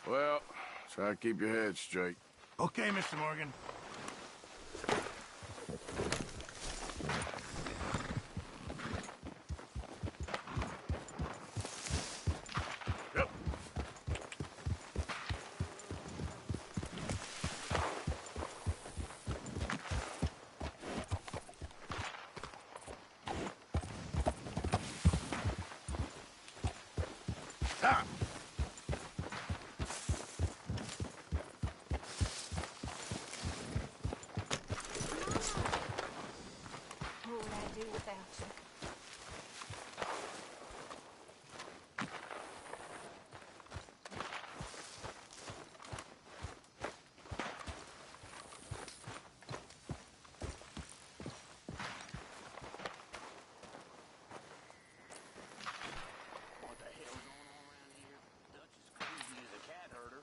Well, try to keep your head straight. Okay, Mr. Morgan. Yep. Stop! What would I do without you? What the hell's going on around here? Dutch is crazy as a cat herder.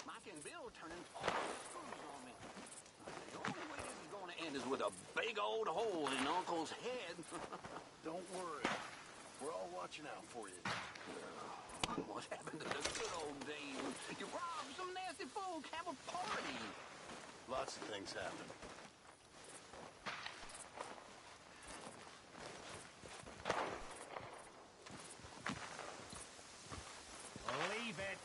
Mike and Bill are turning all the screws on me. The only way this is going to end is with a big old hole in Uncle's head. Don't worry. We're all watching out for you. What happened to the good old days? You robbed some nasty folk, have a party. Lots of things happen. Leave it.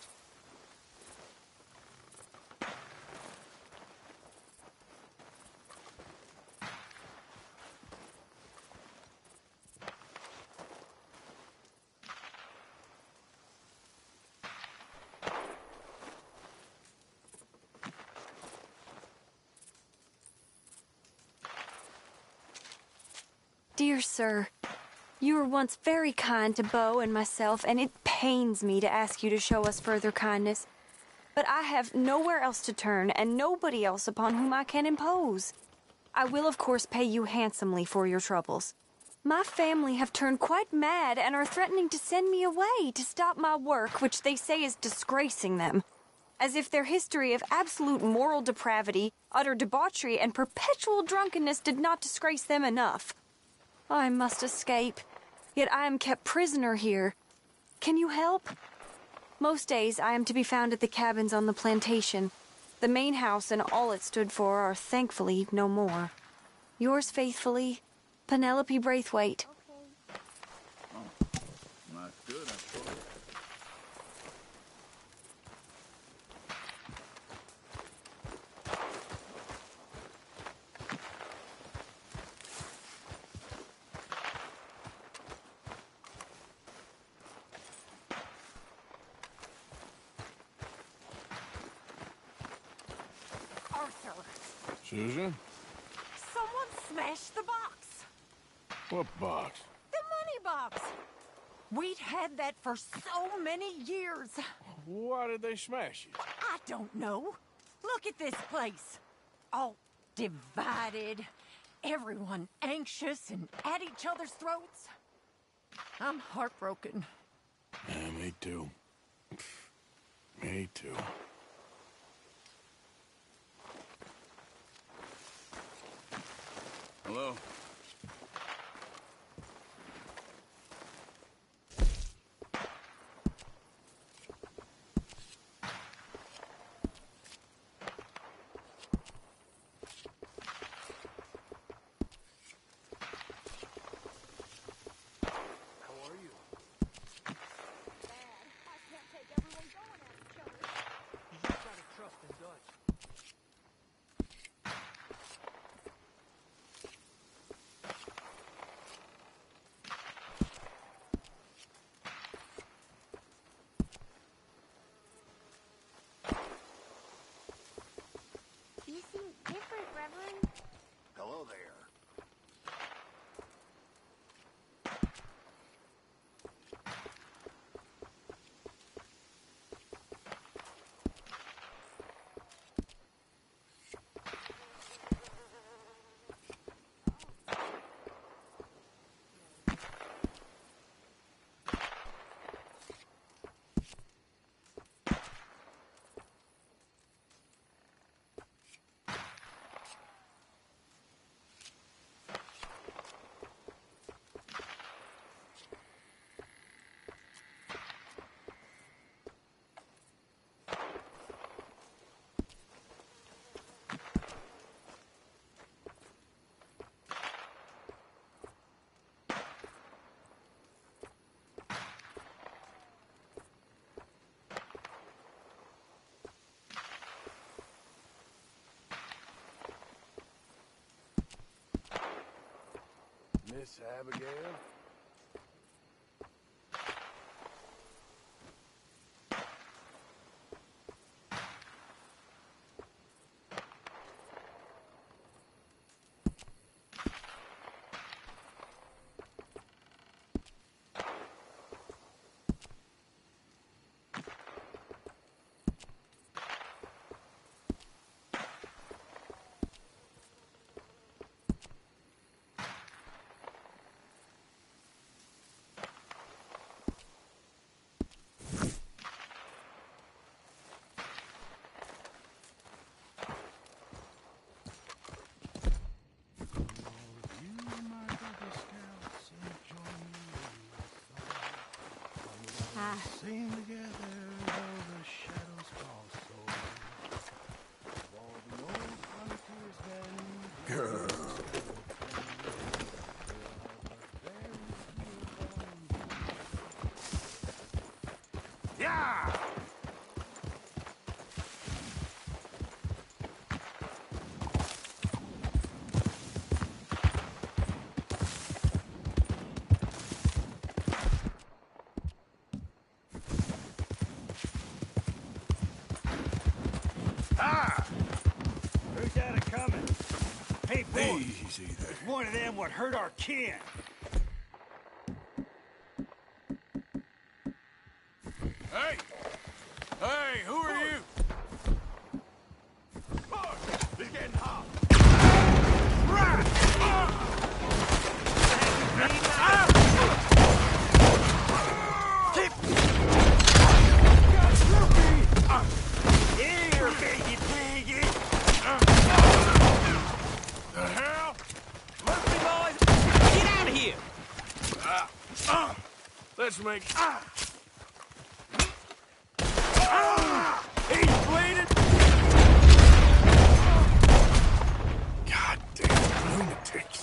Dear sir, you were once very kind to Beau and myself, and it pains me to ask you to show us further kindness. But I have nowhere else to turn, and nobody else upon whom I can impose. I will, of course, pay you handsomely for your troubles. My family have turned quite mad and are threatening to send me away to stop my work, which they say is disgracing them. As if their history of absolute moral depravity, utter debauchery, and perpetual drunkenness did not disgrace them enough. I must escape, yet I am kept prisoner here. Can you help? Most days I am to be found at the cabins on the plantation. The main house and all it stood for are thankfully no more. Yours faithfully, Penelope Braithwaite. Not good, I suppose. Arthur, Susan? someone smashed the box. What box? The money box. We'd had that for so many years. Why did they smash it? I don't know. Look at this place. All divided. Everyone anxious and at each other's throats. I'm heartbroken. Yeah, me too. Me too. Hello? Miss Abigail? Sing together though the shadows fall so of all the old frontiersmen. Girl. Yeah! Ah! Who's that a-coming? Hey, boy! Easy there. One of them what hurt our kin. Hey! Hey, who are you? It's getting hot. Here, baby piggy. The hell? Murphy boys, get out of here! Let's make... He's bleeding. Goddamn lunatics.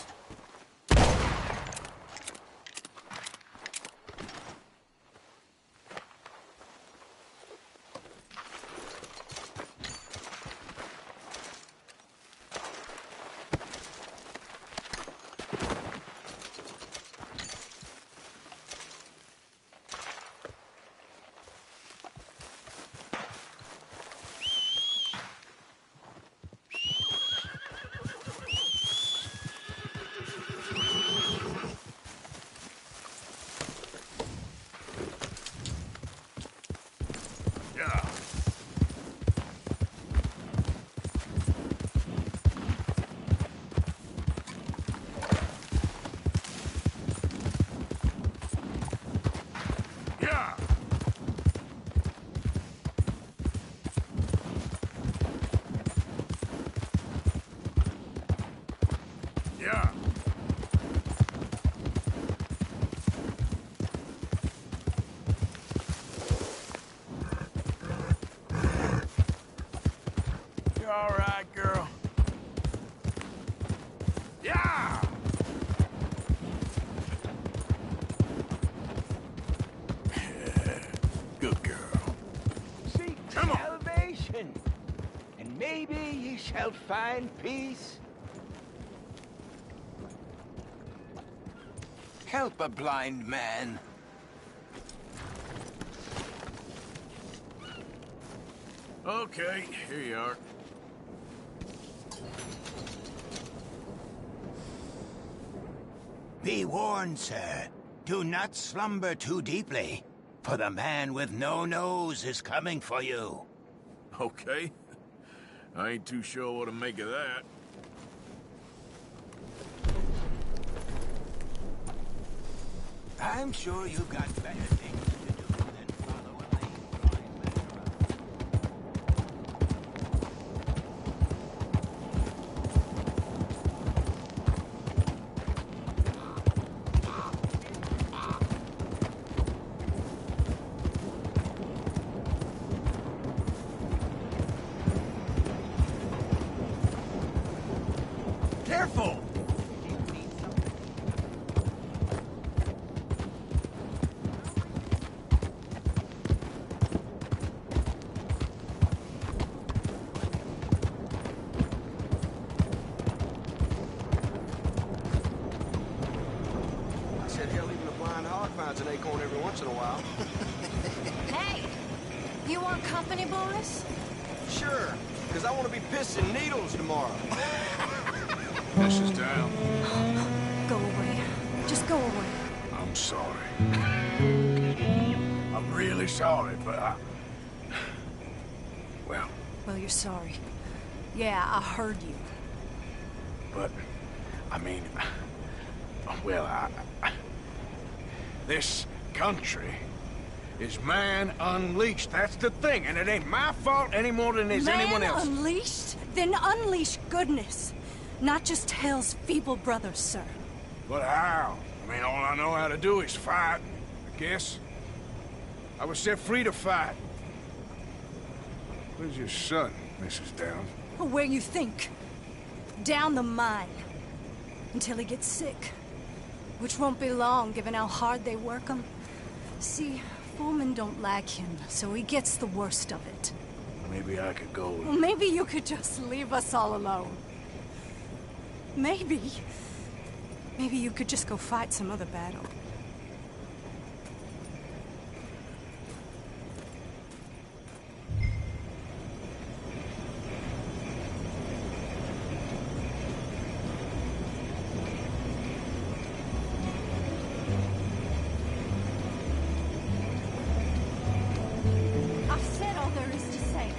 Yeah. Yeah. Yeah. You all right, girl? Yeah! Good girl. Seek Come on. salvation, and maybe ye shall find peace. Help a blind man. Okay, here you are. Be warned, sir. Do not slumber too deeply, for the man with no nose is coming for you. Okay. I ain't too sure what to make of that. I'm sure you've got better things to do than follow a lame blind man around. Careful! said hell, even a blind hog finds an acorn every once in a while. Hey, you want company, Boris? Sure, because I want to be pissing needles tomorrow. Mrs. Down, Go away. Just go away. I'm sorry. I'm really sorry, but well, Well, you're sorry. Yeah, I heard you. but, I mean, well, this country is man unleashed. That's the thing, and it ain't my fault any more than it's anyone Man else. unleashed? Then unleash goodness. Not just hell's feeble brothers, sir. But how? I mean, all I know how to do is fight, I guess. I was set free to fight. Where's your son, Mrs. Down? Where you think? Down the mine. Until he gets sick. Which won't be long, given how hard they work him. See, foremen don't like him, so he gets the worst of it. Maybe I could go. Well, maybe you could just leave us all alone. Maybe. Maybe you could just go fight some other battle. I've said all there is to say.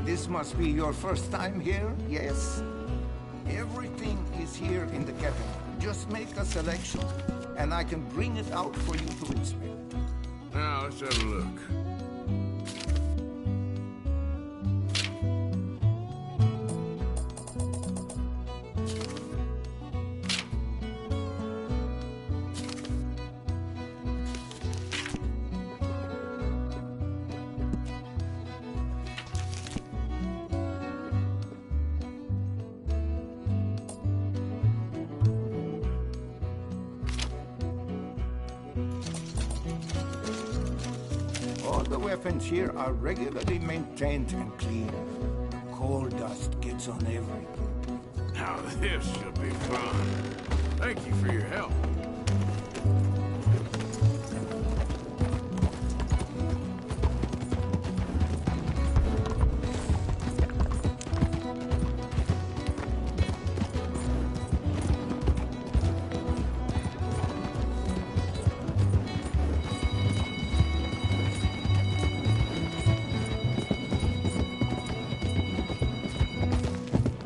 This must be your first time here, yes? Everything is here in the cabinet. Just make a selection, and I can bring it out for you to inspect. Now, let's have a look. All the weapons here are regularly maintained and clean. Coal dust gets on everything. Now, this should be fun. Thank you for your help.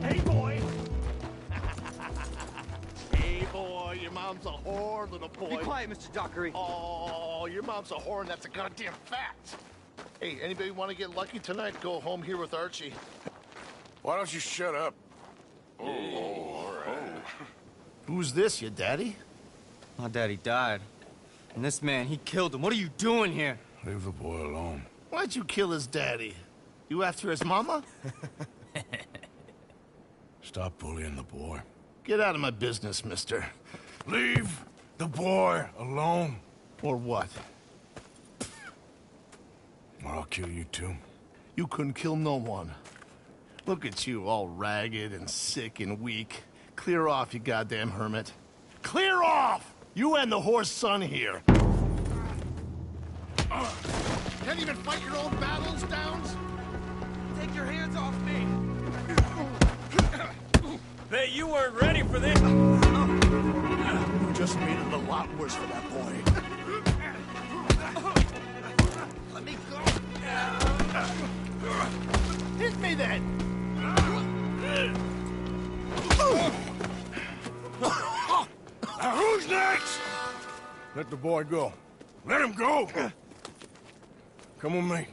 Hey, boy! Hey, boy, your mom's a whore, little boy. Be quiet, Mr. Dockery. Oh, your mom's a whore, and that's a goddamn fact. Hey, anybody want to get lucky tonight? Go home here with Archie. Why don't you shut up? Who's this, your daddy? My daddy died. And this man, he killed him. What are you doing here? Leave the boy alone. Why'd you kill his daddy? You after his mama? Stop bullying the boy. Get out of my business, mister. Leave the boy alone, Or what? or I'll kill you too. You couldn't kill no one. Look at you, all ragged and sick and weak. Clear off, you goddamn hermit. Clear off! You and the whore's son here. Can't even fight your own battles, Downs? Take your hands off me! Bet you weren't ready for this! You just made it a lot worse for that boy. Let me go. Hit me then! Now who's next? Let the boy go. Let him go! Come with me.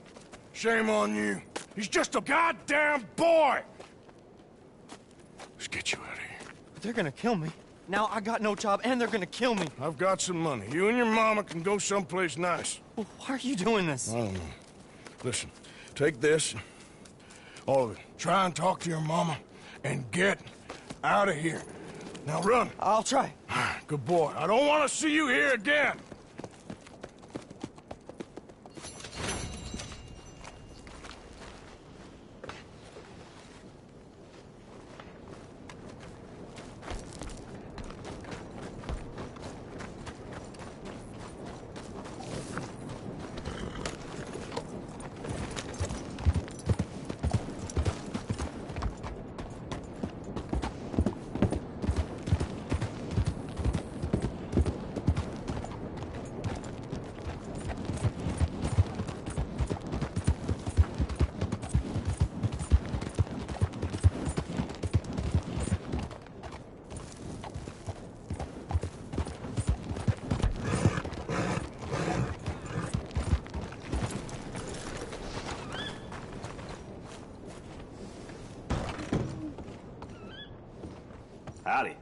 Shame on you. He's just a goddamn boy! Let's get you out of here. They're gonna kill me. Now I got no job and they're gonna kill me. I've got some money. You and your mama can go someplace nice. Well, why are you doing this? I don't know. Listen, take this. All of it. Try and talk to your mama and get out of here. Now run. I'll try. Good boy. I don't want to see you here again. Howdy.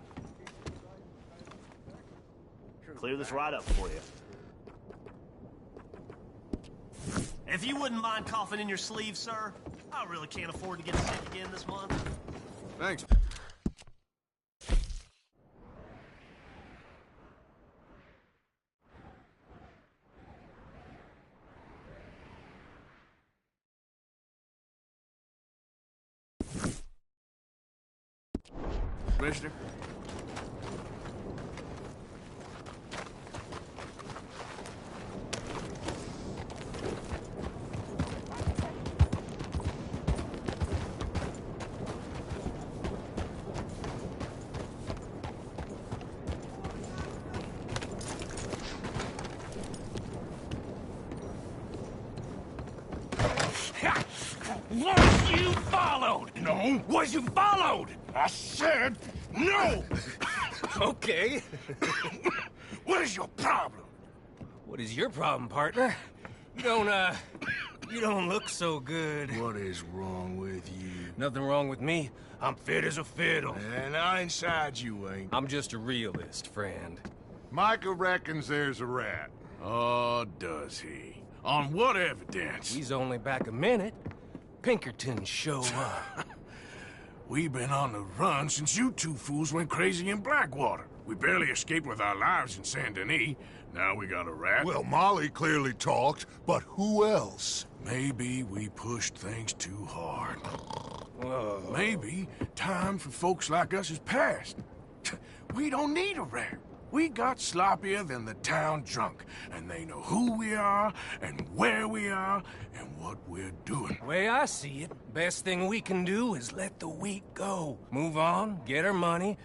Clear this right up for you. If you wouldn't mind coughing in your sleeve, sir, I really can't afford to get sick again this month. Thanks. Commissioner? Was you followed? No. Was you followed? I said no. Okay. What is your problem? What is your problem, partner? You don't look so good. What is wrong with you? Nothing wrong with me. I'm fit as a fiddle. And I inside you ain't. I'm just a realist, friend. Micah reckons there's a rat. Oh, does he? On what evidence? He's only back a minute. Pinkerton show up. We've been on the run since you two fools went crazy in Blackwater. We barely escaped with our lives in Saint Denis. Now we got a rat. Well, Molly clearly talked, but who else? Maybe we pushed things too hard. Whoa. Maybe time for folks like us is past. We don't need a rat. We got sloppier than the town drunk, and they know who we are, and where we are, and what we're doing. Way I see it, best thing we can do is let the week go. Move on, get our money,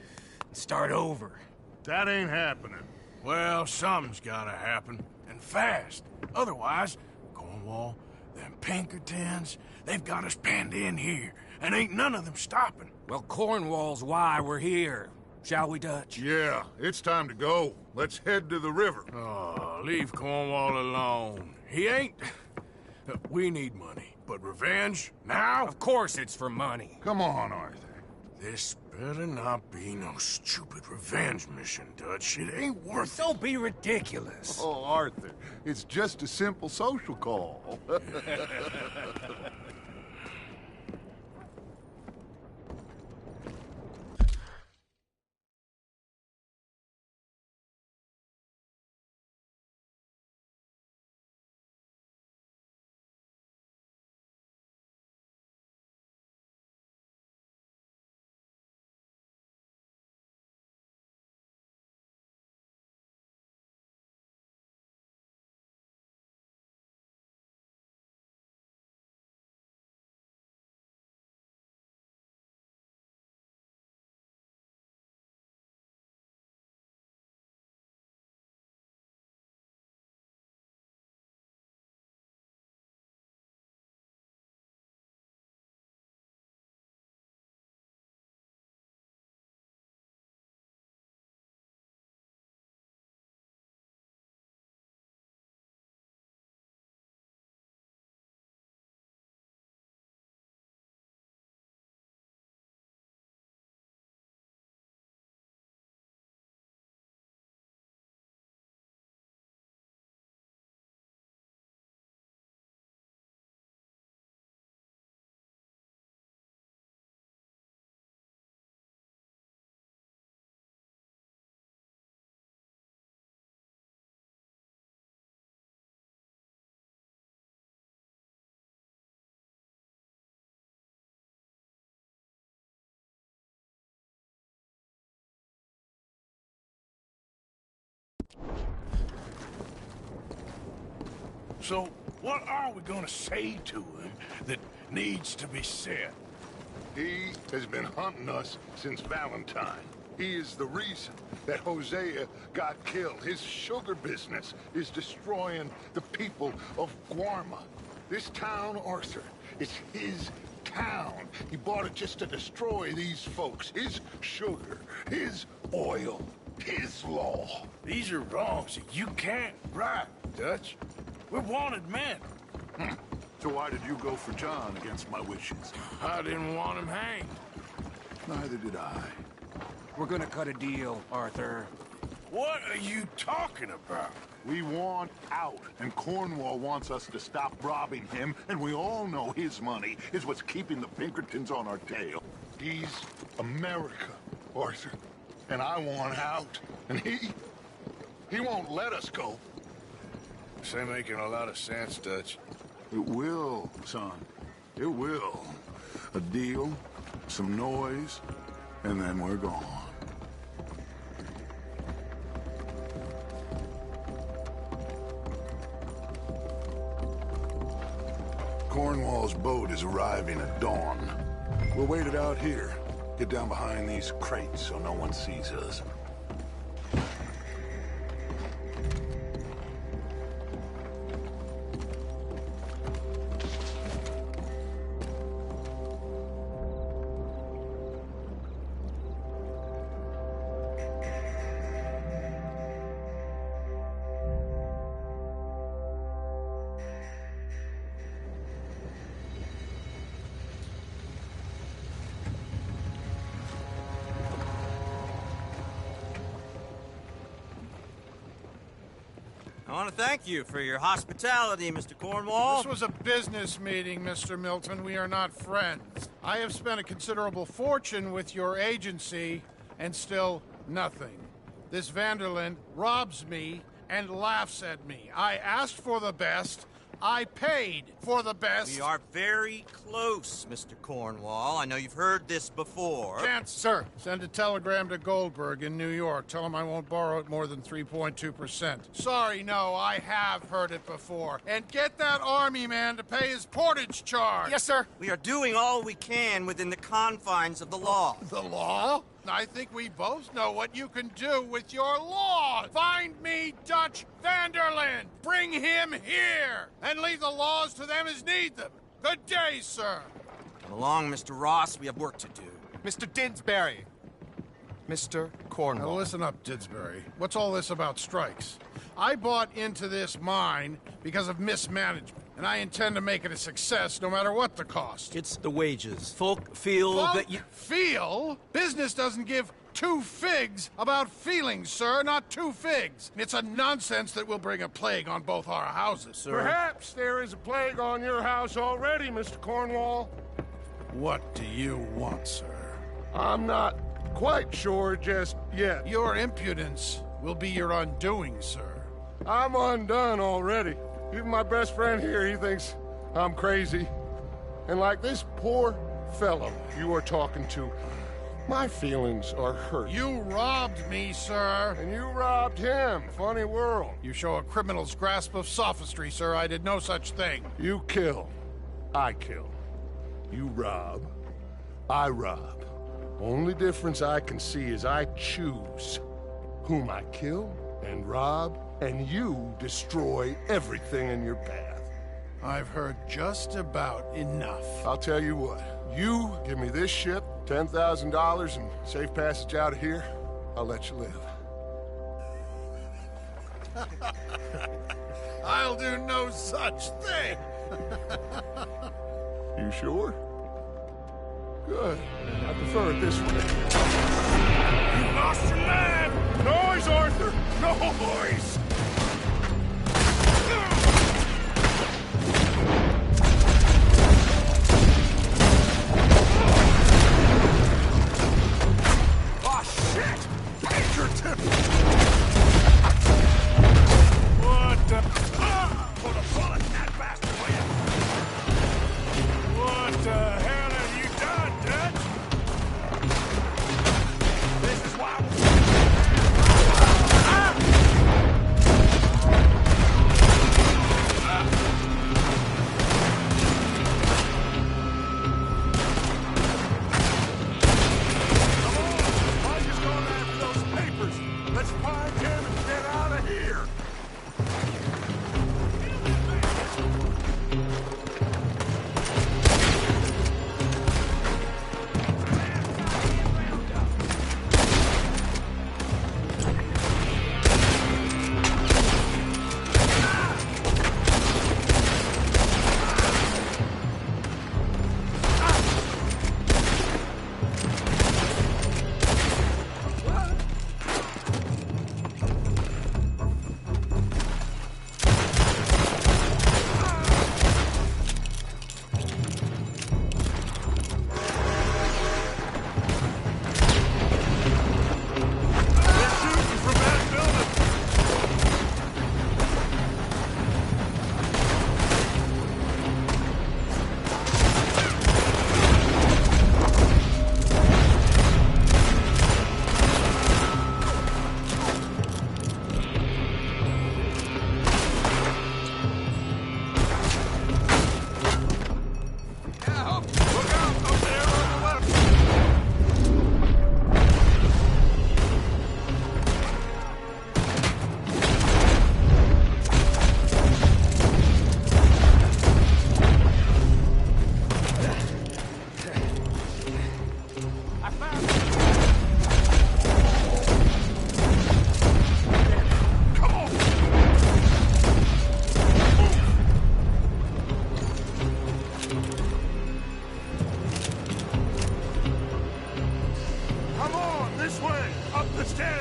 and start over. That ain't happening. Well, something's gotta happen, and fast. Otherwise, Cornwall, them Pinkertons, they've got us penned in here, and ain't none of them stopping. Well, Cornwall's why we're here. Shall we, Dutch? Yeah, it's time to go. Let's head to the river. Oh, leave Cornwall alone. He ain't... We need money, but revenge, now? Of course it's for money. Come on, Arthur. This better not be no stupid revenge mission, Dutch. It ain't worth it. Don't be ridiculous. Oh, Arthur, it's just a simple social call. So, what are we gonna say to him that needs to be said? He has been hunting us since Valentine. He is the reason that Hosea got killed. His sugar business is destroying the people of Guarma. This town, Arthur, is his town. He bought it just to destroy these folks. His sugar, his oil, his law. These are wrongs that you can't right, Dutch. We're wanted men. So why did you go for John against my wishes? I didn't want him hanged. Neither did I. We're gonna cut a deal, Arthur. What are you talking about? We want out, and Cornwall wants us to stop robbing him, and we all know his money is what's keeping the Pinkertons on our tail. He's America, Arthur, and I want out, and he won't let us go. This ain't making a lot of sense, Dutch. It will, son. It will. A deal, some noise, and then we're gone. Cornwall's boat is arriving at dawn. We'll wait it out here. Get down behind these crates so no one sees us. I want to thank you for your hospitality, Mr. Cornwall. This was a business meeting, Mr. Milton. We are not friends. I have spent a considerable fortune with your agency, and still nothing. This Vanderland robs me and laughs at me. I asked for the best. I paid for the best. We are very close, Mr. Cornwall. I know you've heard this before. Chance, sir. Send a telegram to Goldberg in New York. Tell him I won't borrow it more than 3.2%. Sorry, no, I have heard it before. And get that army man to pay his portage charge. Yes, sir. We are doing all we can within the confines of the law. The law? I think we both know what you can do with your law. Find me Dutch Vanderland. Bring him here. And leave the laws to them as need them. Good day, sir. Come along, Mr. Ross. We have work to do. Mr. Didsbury. Mr. Cornwall. Now listen up, Didsbury. What's all this about strikes? I bought into this mine because of mismanagement, and I intend to make it a success no matter what the cost. It's the wages. Folk feel that you... Feel? Business doesn't give two figs about feelings, sir, not two figs. It's a nonsense that will bring a plague on both our houses, sir. Perhaps there is a plague on your house already, Mr. Cornwall. What do you want, sir? I'm not quite sure just yet. Your impudence will be your undoing, sir. I'm undone already. Even my best friend here, he thinks I'm crazy. And like this poor fellow you are talking to, my feelings are hurt. You robbed me, sir. And you robbed him. Funny world. You show a criminal's grasp of sophistry, sir. I did no such thing. You kill. I kill. You rob. I rob. Only difference I can see is I choose whom I kill and rob, and you destroy everything in your path. I've heard just about enough. I'll tell you what. You give me this ship, $10,000, and safe passage out of here, I'll let you live. I'll do no such thing. You sure? Good. I prefer it this way. You lost your man! Noise, Arthur! Noise! Oh, shit! Pinkerton! What the... Put a bullet in that bastard, will you? What the hell have you done, Dutch? This is why... This way! Up the stairs!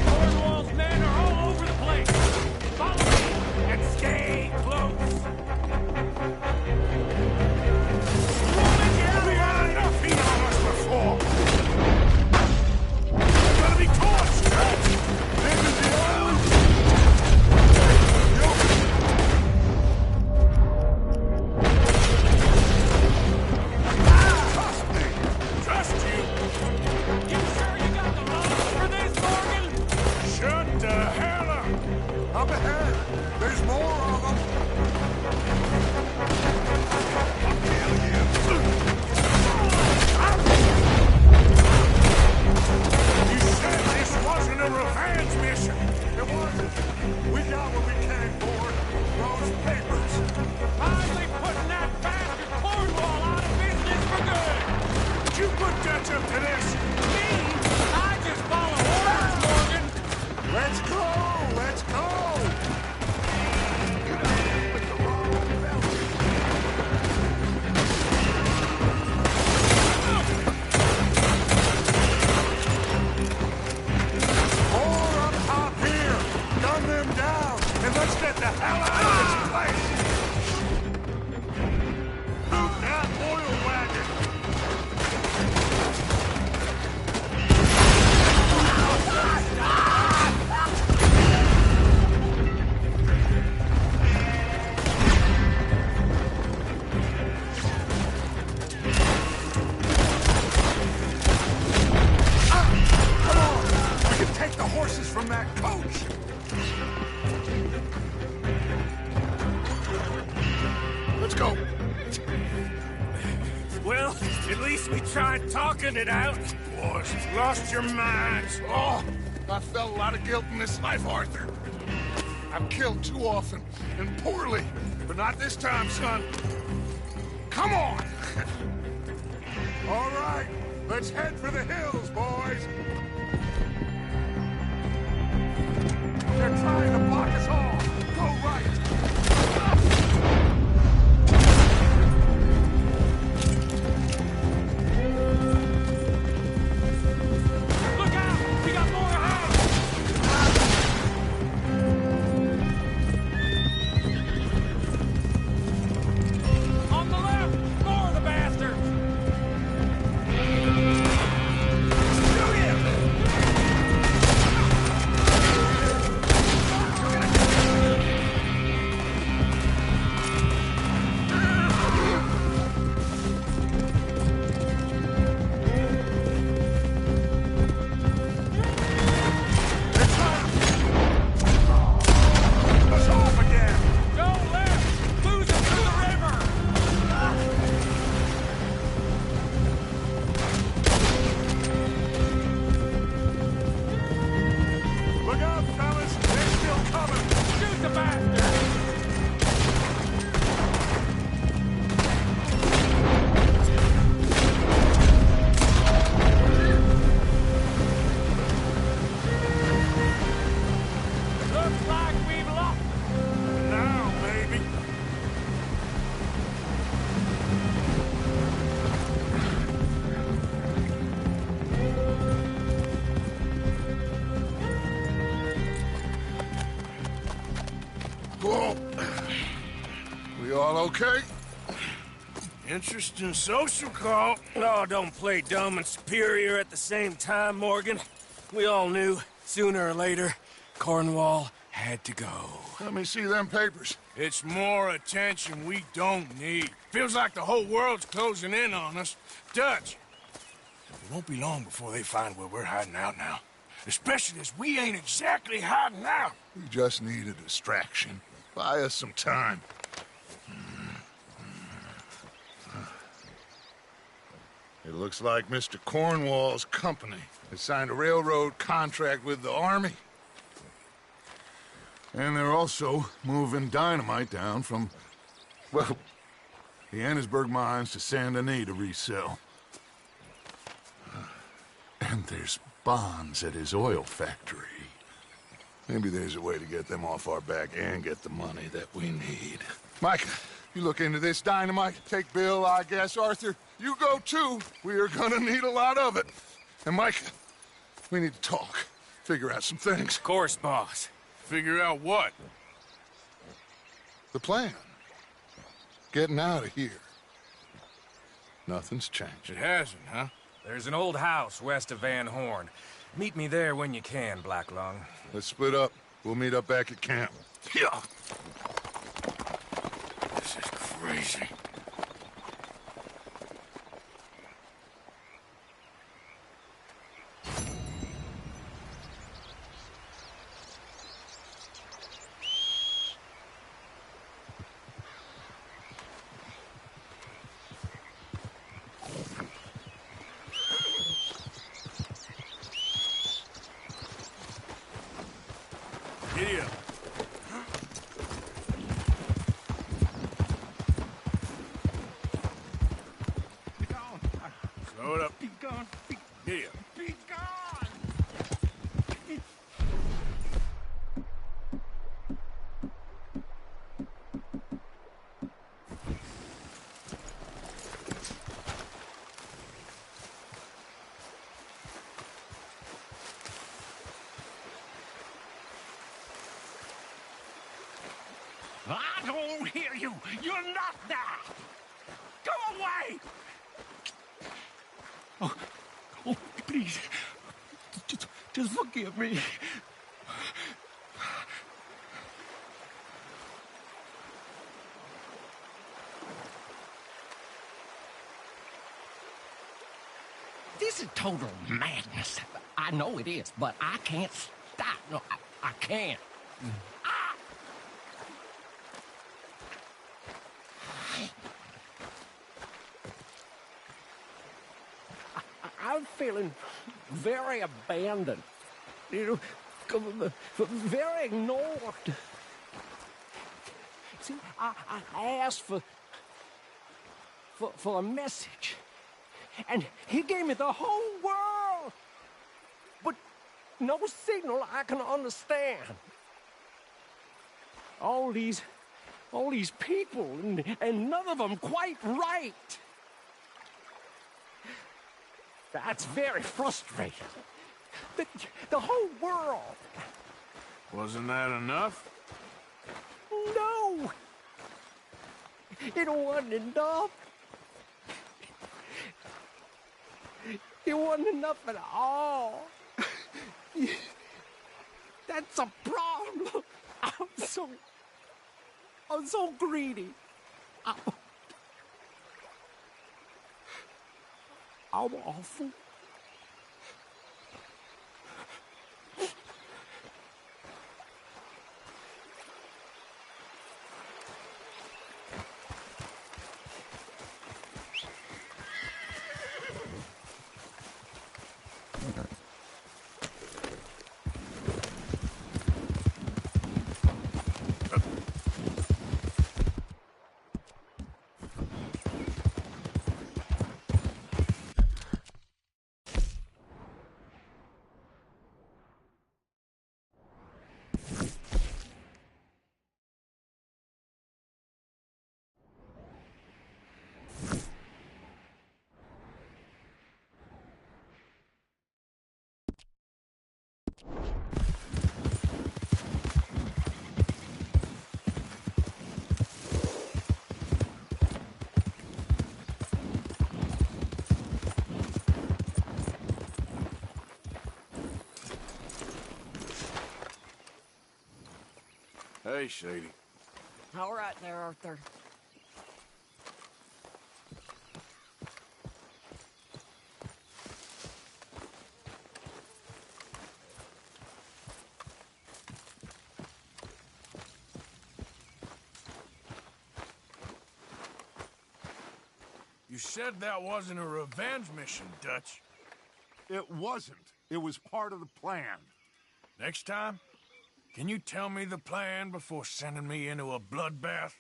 Cornwall's men are all over the place. Follow me and stay close. We had enough heat on us before. We're gonna be torched. This is the island. Trust me. Trust you. You sure you got the lungs for this, Morgan? Shut the hell up. Up ahead! There's more of them! I'll kill you! You said this wasn't a revenge mission. It wasn't! We got what we came for. Those papers. Finally putting that bastard Cornwall out of business for good. Did you put Dutch up to this? Me? I just follow orders, Morgan. Let's go! Let's go! With the wrong belt. More up top here! Gun them down! And let's get the hell out of this place! Move that oil wagon! Come on! We can take the horses from that coach! Let's go! Well, at least we tried talking it out. Boys, you've lost your minds. Oh, I felt a lot of guilt in this life, Arthur. I've killed too often, and poorly. But not this time, son. Come on! All right, let's head for the hills, boys. They're trying to block us off. Go right. Look out! We got more ahead! On the left! More of the bastards! Shoot him! Us off again. Go left! Losing to the river! Look out, fellas. They're still coming. Shoot the bastard! Looks like we've lost. Now, baby. Whoa. We all okay? Interesting social call. Oh, don't play dumb and superior at the same time, Morgan. We all knew, sooner or later, Cornwall had to go. Let me see them papers. It's more attention we don't need. Feels like the whole world's closing in on us. Dutch, it won't be long before they find where we're hiding out now. Especially as we ain't exactly hiding out. We just need a distraction. Buy us some time. It looks like Mr. Cornwall's company has signed a railroad contract with the Army. And they're also moving dynamite down from, well, the Annesburg mines to Saint Denis to resell. And there's bonds at his oil factory. Maybe there's a way to get them off our back and get the money that we need. Micah, You look into this dynamite. Take Bill, I guess. Arthur, you go too. We are gonna need a lot of it. And Mike, we need to talk. Figure out some things. Of course, boss. Figure out what? The plan. Getting out of here. Nothing's changed. It hasn't, huh? There's an old house west of Van Horn. Meet me there when you can, Black Lung. Let's split up. We'll meet up back at camp. Yeah. This is crazy. Giddy up. Slow it up. Be gone. Giddy up. Be gone! I don't hear you. You're not there. Go away. Oh, please. Just forgive me. This is total madness. I know it is, but I can't stop. No, I can't. I'm feeling very abandoned, you know, very ignored. See, I asked for a message, and he gave me the whole world, but no signal I can understand. All these people, and none of them quite right. That's very frustrating. The whole world. Wasn't that enough? No. It wasn't enough. It wasn't enough at all. That's a problem. I'm so greedy. I'm awful. Hey, Shady. All right there, Arthur. You said that wasn't a revenge mission, Dutch. It wasn't. It was part of the plan. Next time, can you tell me the plan before sending me into a bloodbath?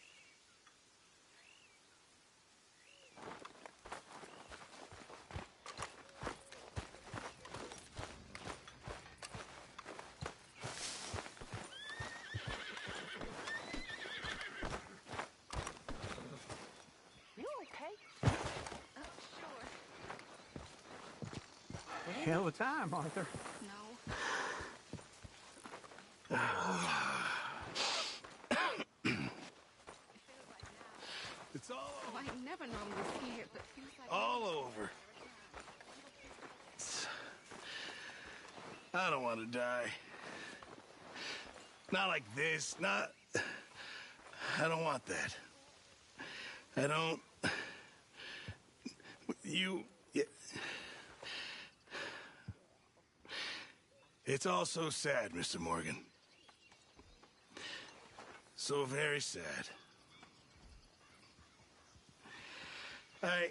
hell of a time, Arthur. Oh, it's all over. I ain't never known this here, but feels like All over. I don't want to die. Not like this. Not... I don't want that. I don't... You... It's all so sad, Mr. Morgan. So very sad. I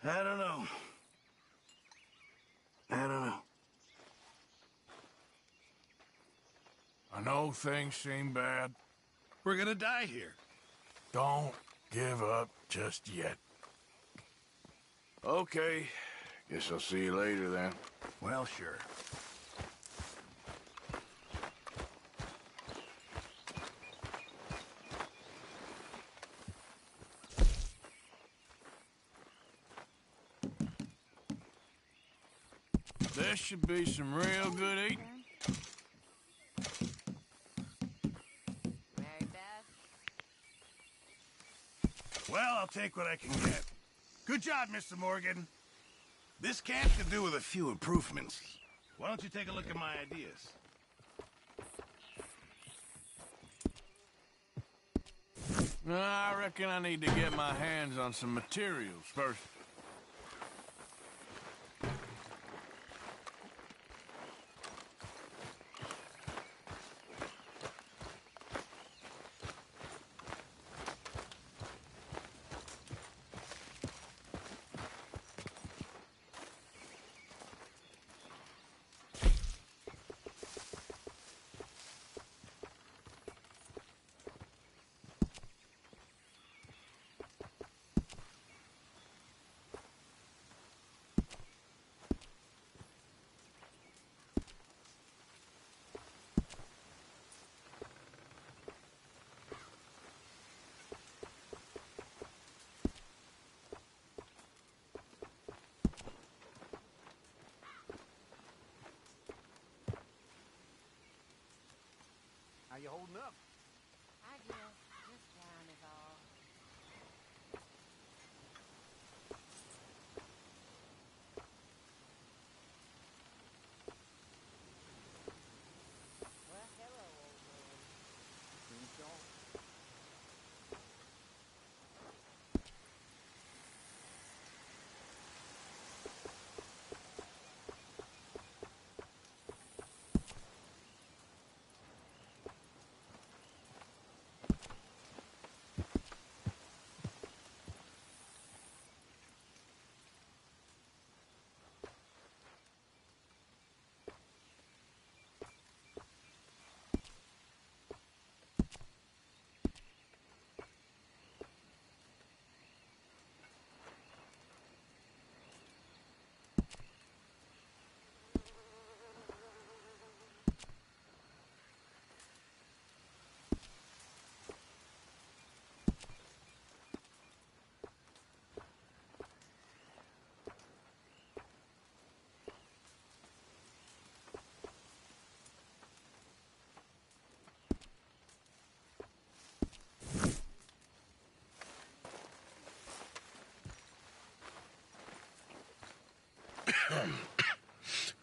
don't know. I don't know. I know things seem bad. We're gonna die here. Don't give up just yet. Okay. Guess I'll see you later then. Well, sure. There should be some real good eating. Well, I'll take what I can get. Good job, Mr. Morgan. This camp could do with a few improvements. Why don't you take a look at my ideas? I reckon I need to get my hands on some materials first. How you holding up? I guess just fine is all. Well, hello, old man. Seems so.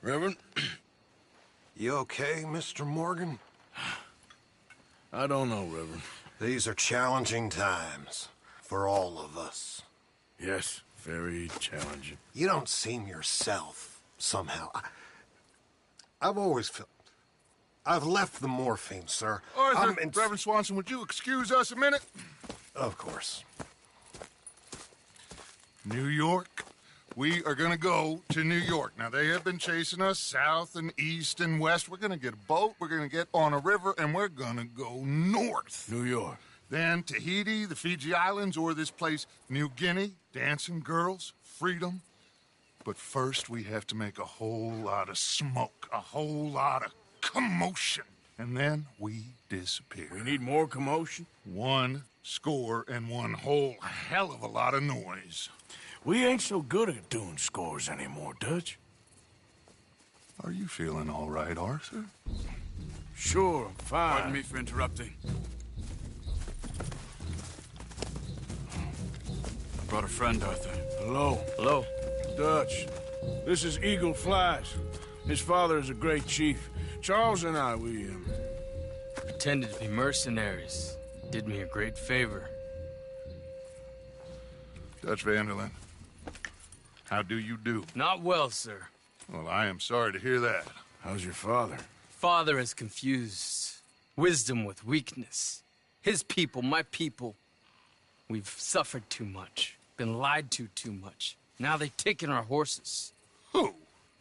Reverend? You okay, Mr. Morgan? I don't know, Reverend. These are challenging times for all of us. Yes, very challenging. You don't seem yourself, somehow. I've always felt... I've left the morphine, sir. Arthur, Reverend Swanson, would you excuse us a minute? Of course. New York? We are gonna go to New York. Now, they have been chasing us south and east and west. We're gonna get a boat, we're gonna get on a river, and we're gonna go north. New York. Then Tahiti, the Fiji Islands, or this place, New Guinea, dancing girls, freedom. But first, we have to make a whole lot of smoke, a whole lot of commotion. And then we disappear. We need more commotion? 1 score and 1 whole hell of a lot of noise. We ain't so good at doing scores anymore, Dutch. Are you feeling all right, Arthur? Sure, I'm fine. Pardon me for interrupting. I brought a friend, Arthur. Hello. Hello. Dutch. This is Eagle Flies. His father is a great chief. Charles and I, we pretended to be mercenaries. Did me a great favor. Dutch Vanderlyn, how do you do? Not well, sir. Well, I am sorry to hear that. How's your father? Father has confused wisdom with weakness. His people, my people, we've suffered too much, been lied to too much. Now they've taken our horses. Who?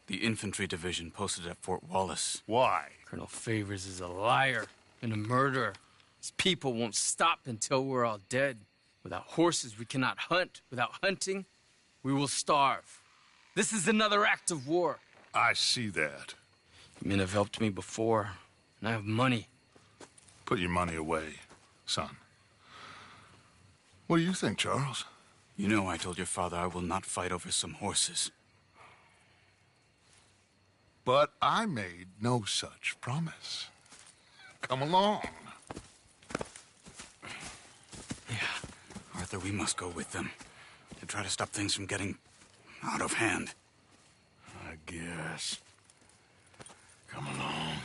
The infantry division posted at Fort Wallace. Why? Colonel Favors is a liar and a murderer. His people won't stop until we're all dead. Without horses, we cannot hunt. Without hunting, we will starve. This is another act of war. I see that. Men have helped me before, and I have money. Put your money away, son. What do you think, Charles? You know I told your father I will not fight over some horses. But I made no such promise. Come along. Arthur, we must go with them to try to stop things from getting out of hand. I guess. Come along.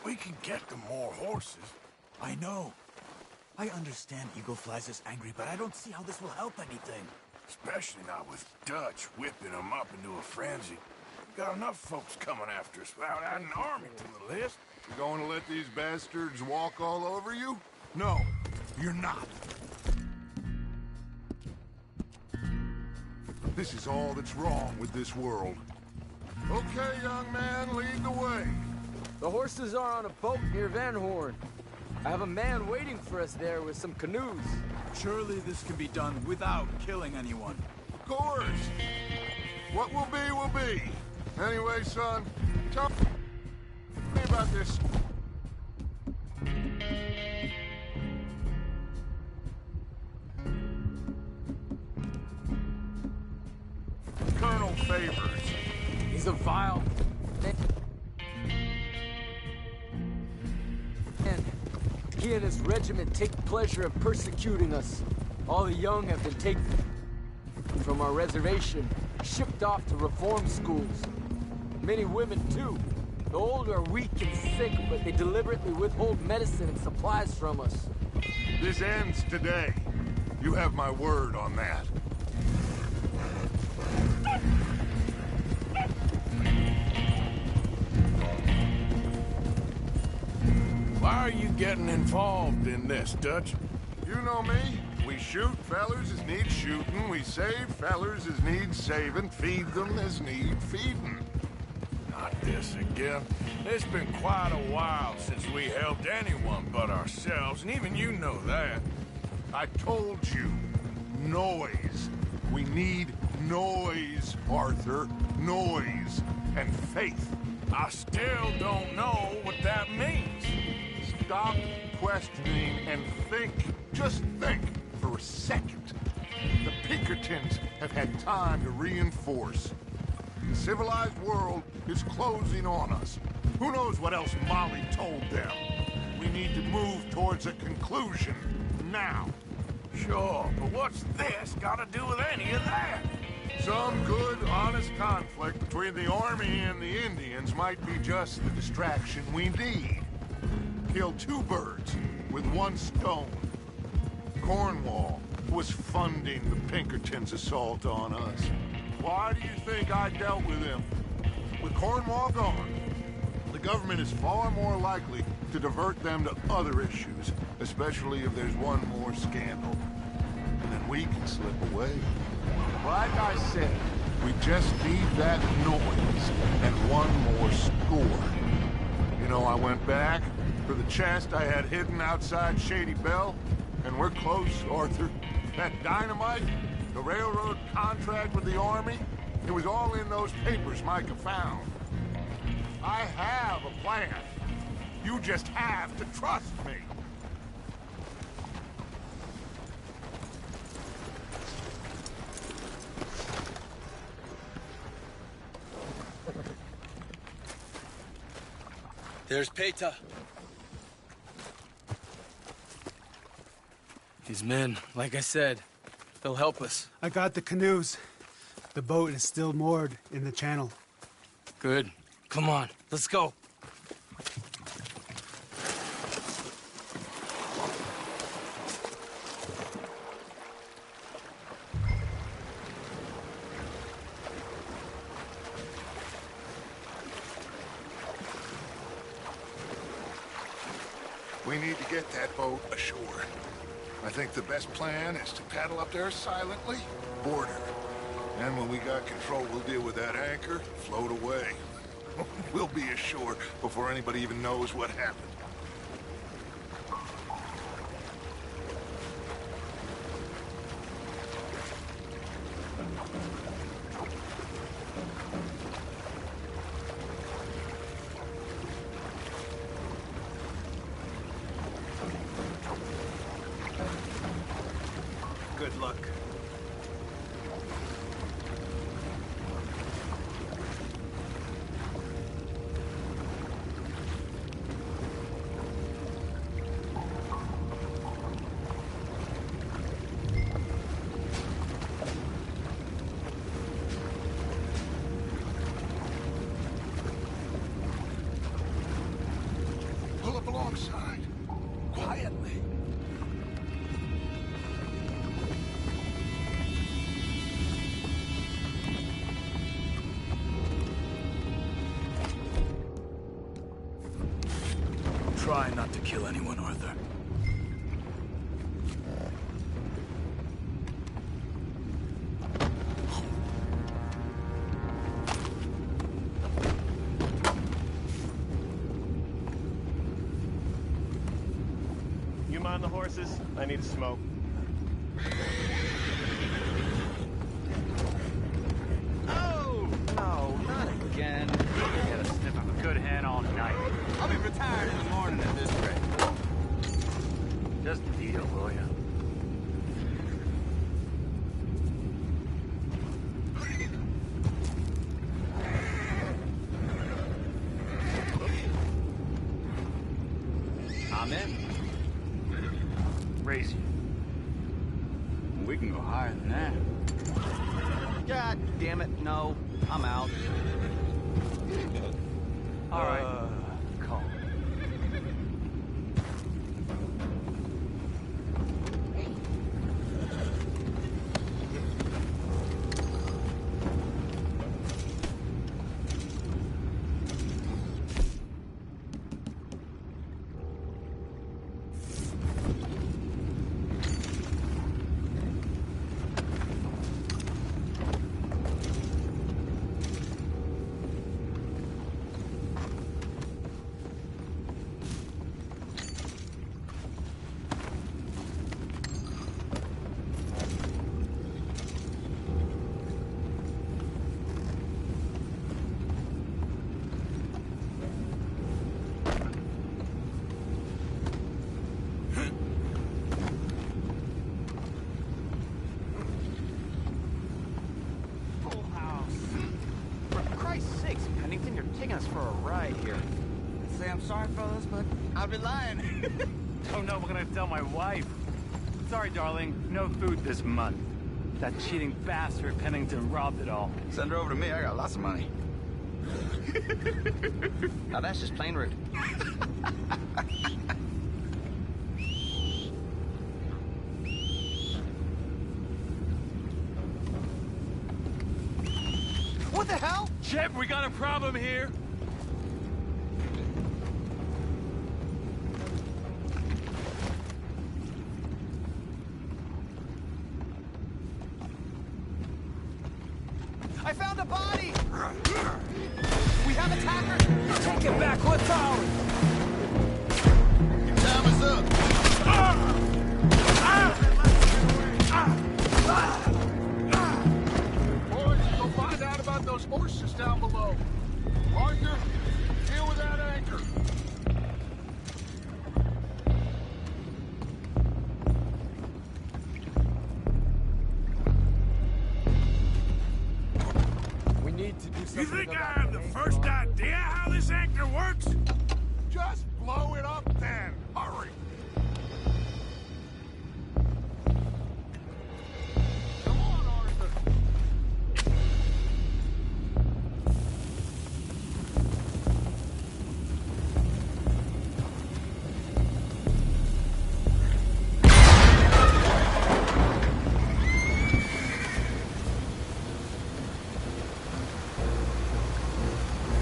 We can get them more horses. I know. I understand Eagle Flies is angry, but I don't see how this will help anything. Especially not with Dutch whipping them up into a frenzy. We got enough folks coming after us without adding an army to the list. You going to let these bastards walk all over you? No, you're not. This is all that's wrong with this world. Okay, young man, lead the way. The horses are on a boat near Van Horn. I have a man waiting for us there with some canoes. Surely this can be done without killing anyone. Of course. What will be, will be. Anyway, son, tell me about this. Colonel Favors. He's a vile man. He and his regiment take pleasure in persecuting us. All the young have been taken from our reservation, shipped off to reform schools. Many women, too. The old are weak and sick, but they deliberately withhold medicine and supplies from us. This ends today. You have my word on that. Why are you getting involved in this, Dutch? You know me. We shoot fellers as need shooting. We save fellers as need saving. Feed them as need feeding. Not this again. It's been quite a while since we helped anyone but ourselves, and even you know that. I told you. Noise. We need noise, Arthur. Noise. And faith. I still don't know what that means. Stop questioning and think. Just think for a second. The Pinkertons have had time to reinforce. The civilized world is closing on us. Who knows what else Molly told them? We need to move towards a conclusion now. Sure, but what's this got to do with any of that? Some good, honest conflict between the army and the Indians might be just the distraction we need. Kill two birds with one stone. Cornwall was funding the Pinkertons' assault on us. Why do you think I dealt with him? With Cornwall gone, the government is far more likely to divert them to other issues, especially if there's one more scandal. And then we can slip away. Like I said, we just need that noise and one more score. You know, I went back for the chest I had hidden outside Shady Bell, and we're close, Arthur. That dynamite, the railroad contract with the army, it was all in those papers Micah found. I have a plan. You just have to trust me. There's Peta. His men, like I said, they'll help us. I got the canoes. The boat is still moored in the channel. Good. Come on, let's go. We need to get that boat ashore. I think the best plan is to paddle up there silently, board her. And when we got control, we'll deal with that anchor, float away. We'll be ashore before anybody even knows what happened. Good luck. Pull up alongside. Quietly. Try not to kill anyone, Arthur. You mind the horses? I need a smoke. Oh! No, not again. I got a sniff of a good hand all night. I'll be retired in the morning at this rate. Just deal, will ya? I'm in. Raise you. We can go higher than that. God damn it, no. I'm out. All right. Calm. For a ride here. I'd say I'm sorry, fellas, but I'd be lying. Don't know what I'm gonna tell my wife. Sorry, darling, no food this month. That cheating bastard Pennington robbed it all. Send her over to me. I got lots of money. Now that's just plain rude. What the hell? Chip, we got a problem here. I found a body! We have attackers! Take it back, what's ours? Your time is up. Boys, go find out about those horses down below. Arthur, deal with that anchor. We need to do something. You think I have the first idea how this anchor works? Just blow it up then. Hurry. Come on, Arthur.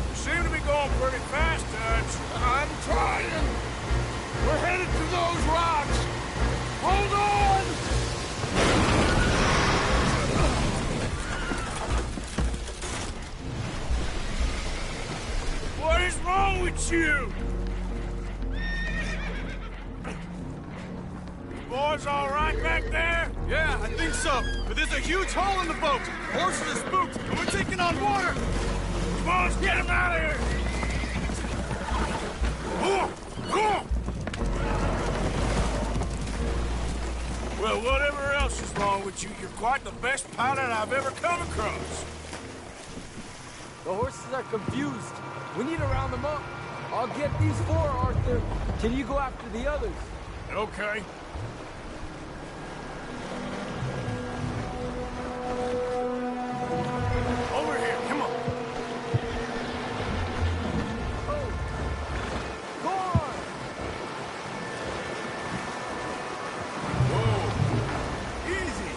You seem to be going pretty fast, Dutch. I'm trying. We're headed to those rocks. Hold on! What is wrong with you? Boys all right back there? Yeah, I think so. But there's a huge hole in the boat. Horses are spooked, and we're taking on water. Come on, let's get him out of here! Well, whatever else is wrong with you, you're quite the best pilot I've ever come across. The horses are confused. We need to round them up. I'll get these four, Arthur. Can you go after the others? Okay. Over here, come on. Go on! Whoa. Easy.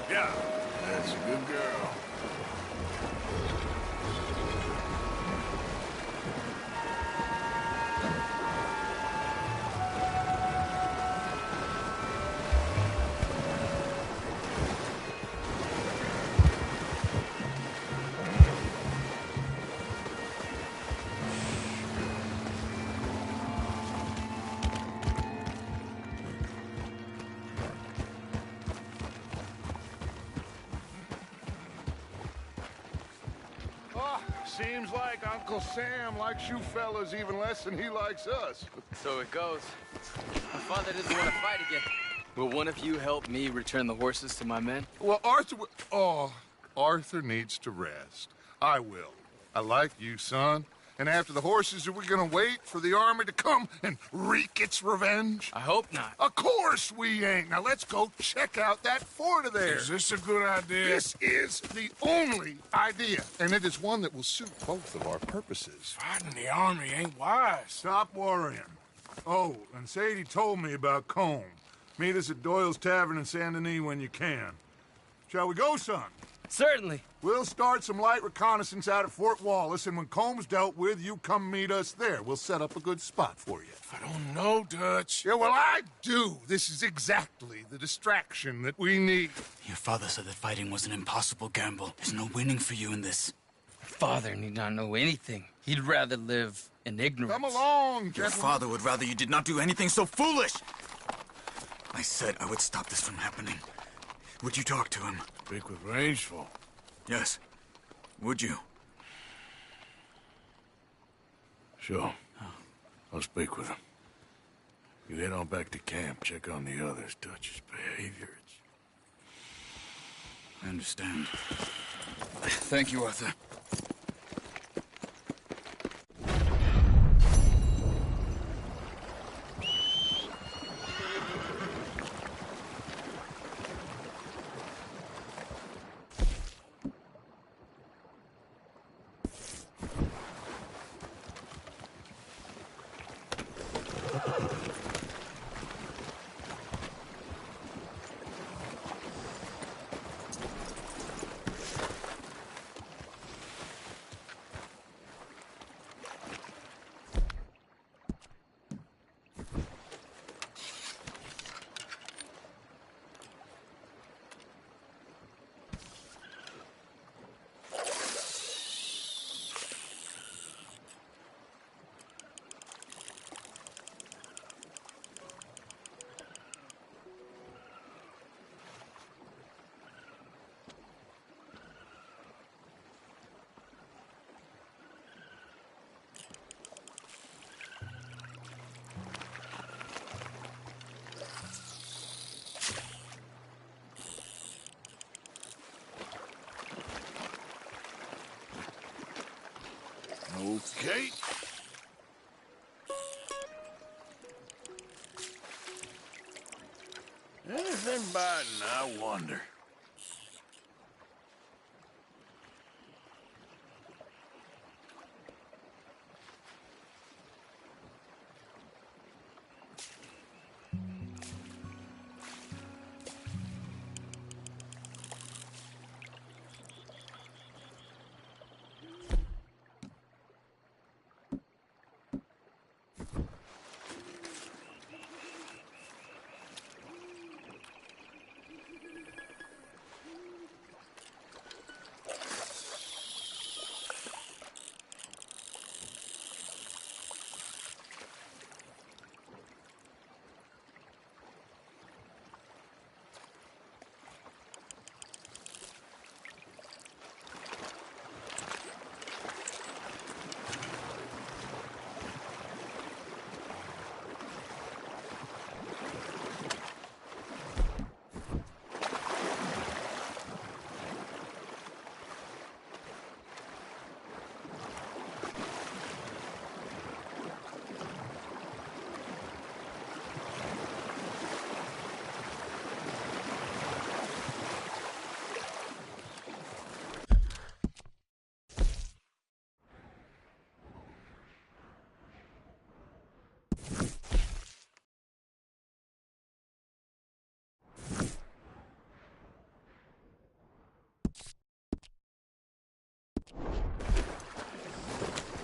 Yeah, that's a good girl. Seems like Uncle Sam likes you fellas even less than he likes us. So it goes. My father doesn't want to fight again. Will one of you help me return the horses to my men? Well, Arthur needs to rest. I will. I like you, son. And after the horses, are we gonna wait for the army to come and wreak its revenge? I hope not. Of course we ain't. Now let's go check out that fort of theirs. Is this a good idea? This is the only idea, and it is one that will suit both of our purposes. Fighting the army ain't wise. Stop worrying. Oh, and Sadie told me about Combe. Meet us at Doyle's Tavern in Saint Denis when you can. Shall we go, son? Certainly. We'll start some light reconnaissance out at Fort Wallace, and when Combs dealt with, you come meet us there. We'll set up a good spot for you. I don't know, Dutch. Yeah, well, I do. This is exactly the distraction that we need. Your father said that fighting was an impossible gamble. There's no winning for you in this. Father need not know anything. He'd rather live in ignorance. Come along, Your gentlemen. father would rather you did not do anything so foolish. I said I would stop this from happening. Would you talk to him? Speak with Rangeful. Yes. Would you? Sure. I'll speak with him. You head on back to camp, check on the others, Dutch's behavior. I understand. Thank you, Arthur. Kate. Anything biting, I wonder.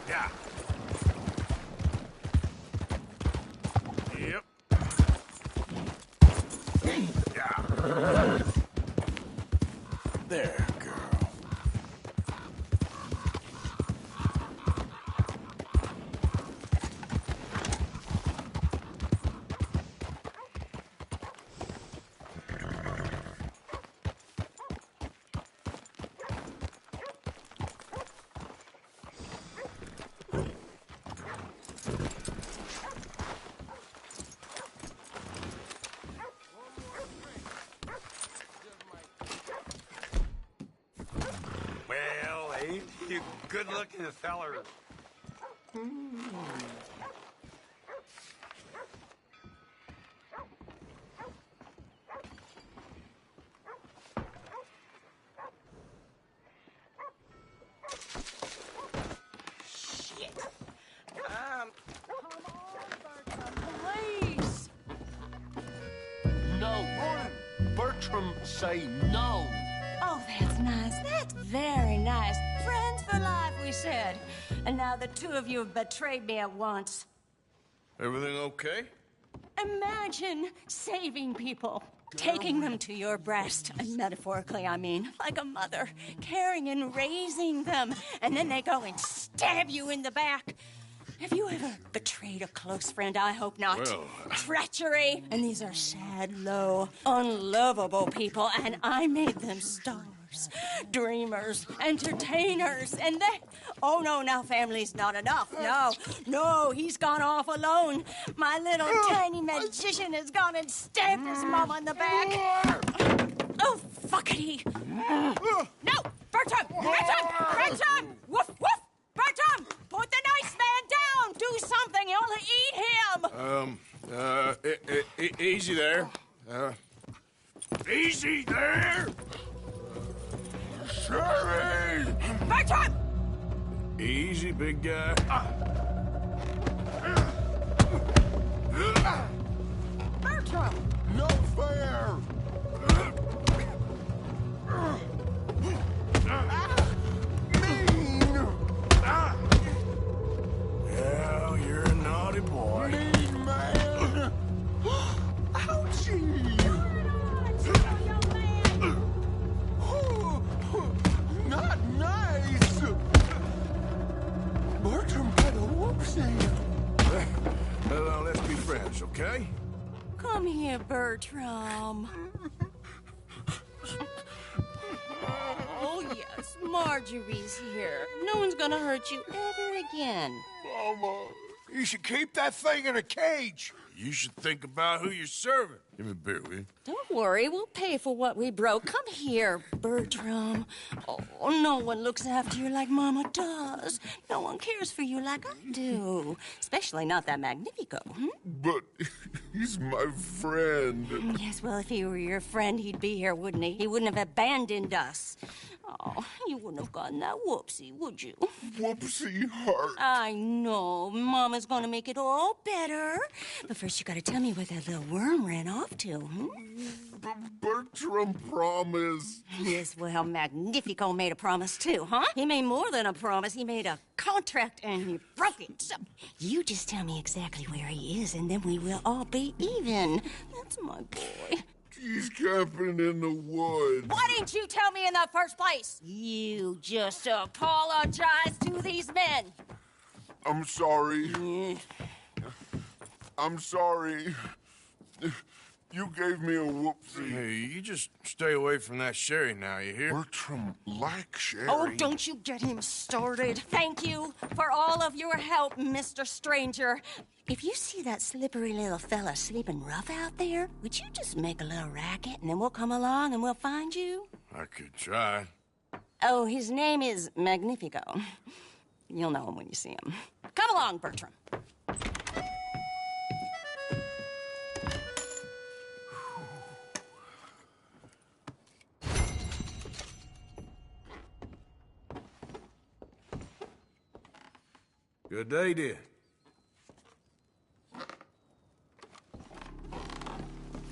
Yeah. Yep. Yeah. There, girl. Well, ain't you good-looking feller? Shit. Please. No. Bertram, say no. Oh, that's nice. That's very nice. Friends for life, we said. And now the two of you have betrayed me at once. Everything okay? Imagine saving people, taking them to your breast, and metaphorically, I mean, like a mother, caring and raising them, and then they go and stab you in the back. Have you ever betrayed a close friend? I hope not. Well, Treachery. And these are sad, low, unlovable people, and I made them stars, dreamers, entertainers, and they... Oh, no, now family's not enough. No, he's gone off alone. My little tiny magician has gone and stabbed his mom on the back. Oh, fuckity. No, Bertram! Woof, woof! Bertram, put the nice man down! Do something, you'll eat him! Easy there. Easy there! Sorry! Bertram! Easy, big guy. Bertram! No fair! Well, you're a naughty boy. Mean man! Ouchie! Not nice! Bertram had a whoopsie. Well, let's be friends, okay? Come here, Bertram. Oh, yes, Marjorie's here. No one's gonna hurt you ever again. Mama, you should keep that thing in a cage. You should think about who you're serving. Give me a beer, will you? Don't worry, we'll pay for what we broke. Come here, Bertram. Oh, no one looks after you like Mama does. No one cares for you like I do. Especially not that Magnifico. But he's my friend. Yes, well, if he were your friend, he'd be here, wouldn't he? He wouldn't have abandoned us. Oh, you wouldn't have gotten that whoopsie, would you? Whoopsie heart. I know. Mama's gonna make it all better. But first, you gotta tell me where that little worm ran off to, Bertram promised. Yes, well, Magnifico made a promise, too, huh? He made more than a promise. He made a contract, and he broke it. So you just tell me exactly where he is, and then we will all be even. That's my boy. He's camping in the woods. Why didn't you tell me in the first place? You just apologize to these men. I'm sorry. I'm sorry. You gave me a whoopsie. Hey, you just stay away from that sherry now, you hear? Bertram likes sherry. Oh, don't you get him started. Thank you for all of your help, Mr. Stranger. If you see that slippery little fella sleeping rough out there, would you just make a little racket and then we'll come along and we'll find you? I could try. Oh, his name is Magnifico. You'll know him when you see him. Come along, Bertram. Good day, dear.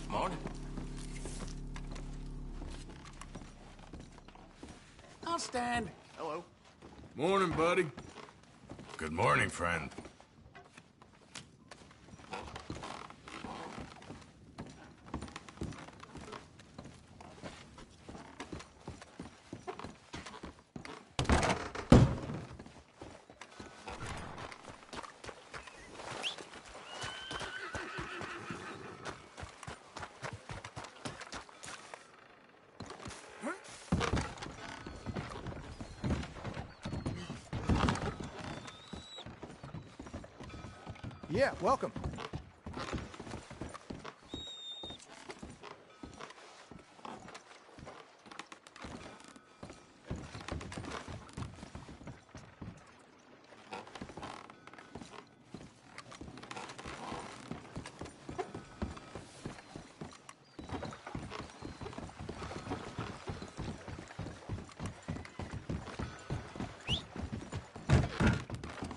Morning. I'll stand. Hello. Morning, buddy. Good morning, friend. Yeah, welcome.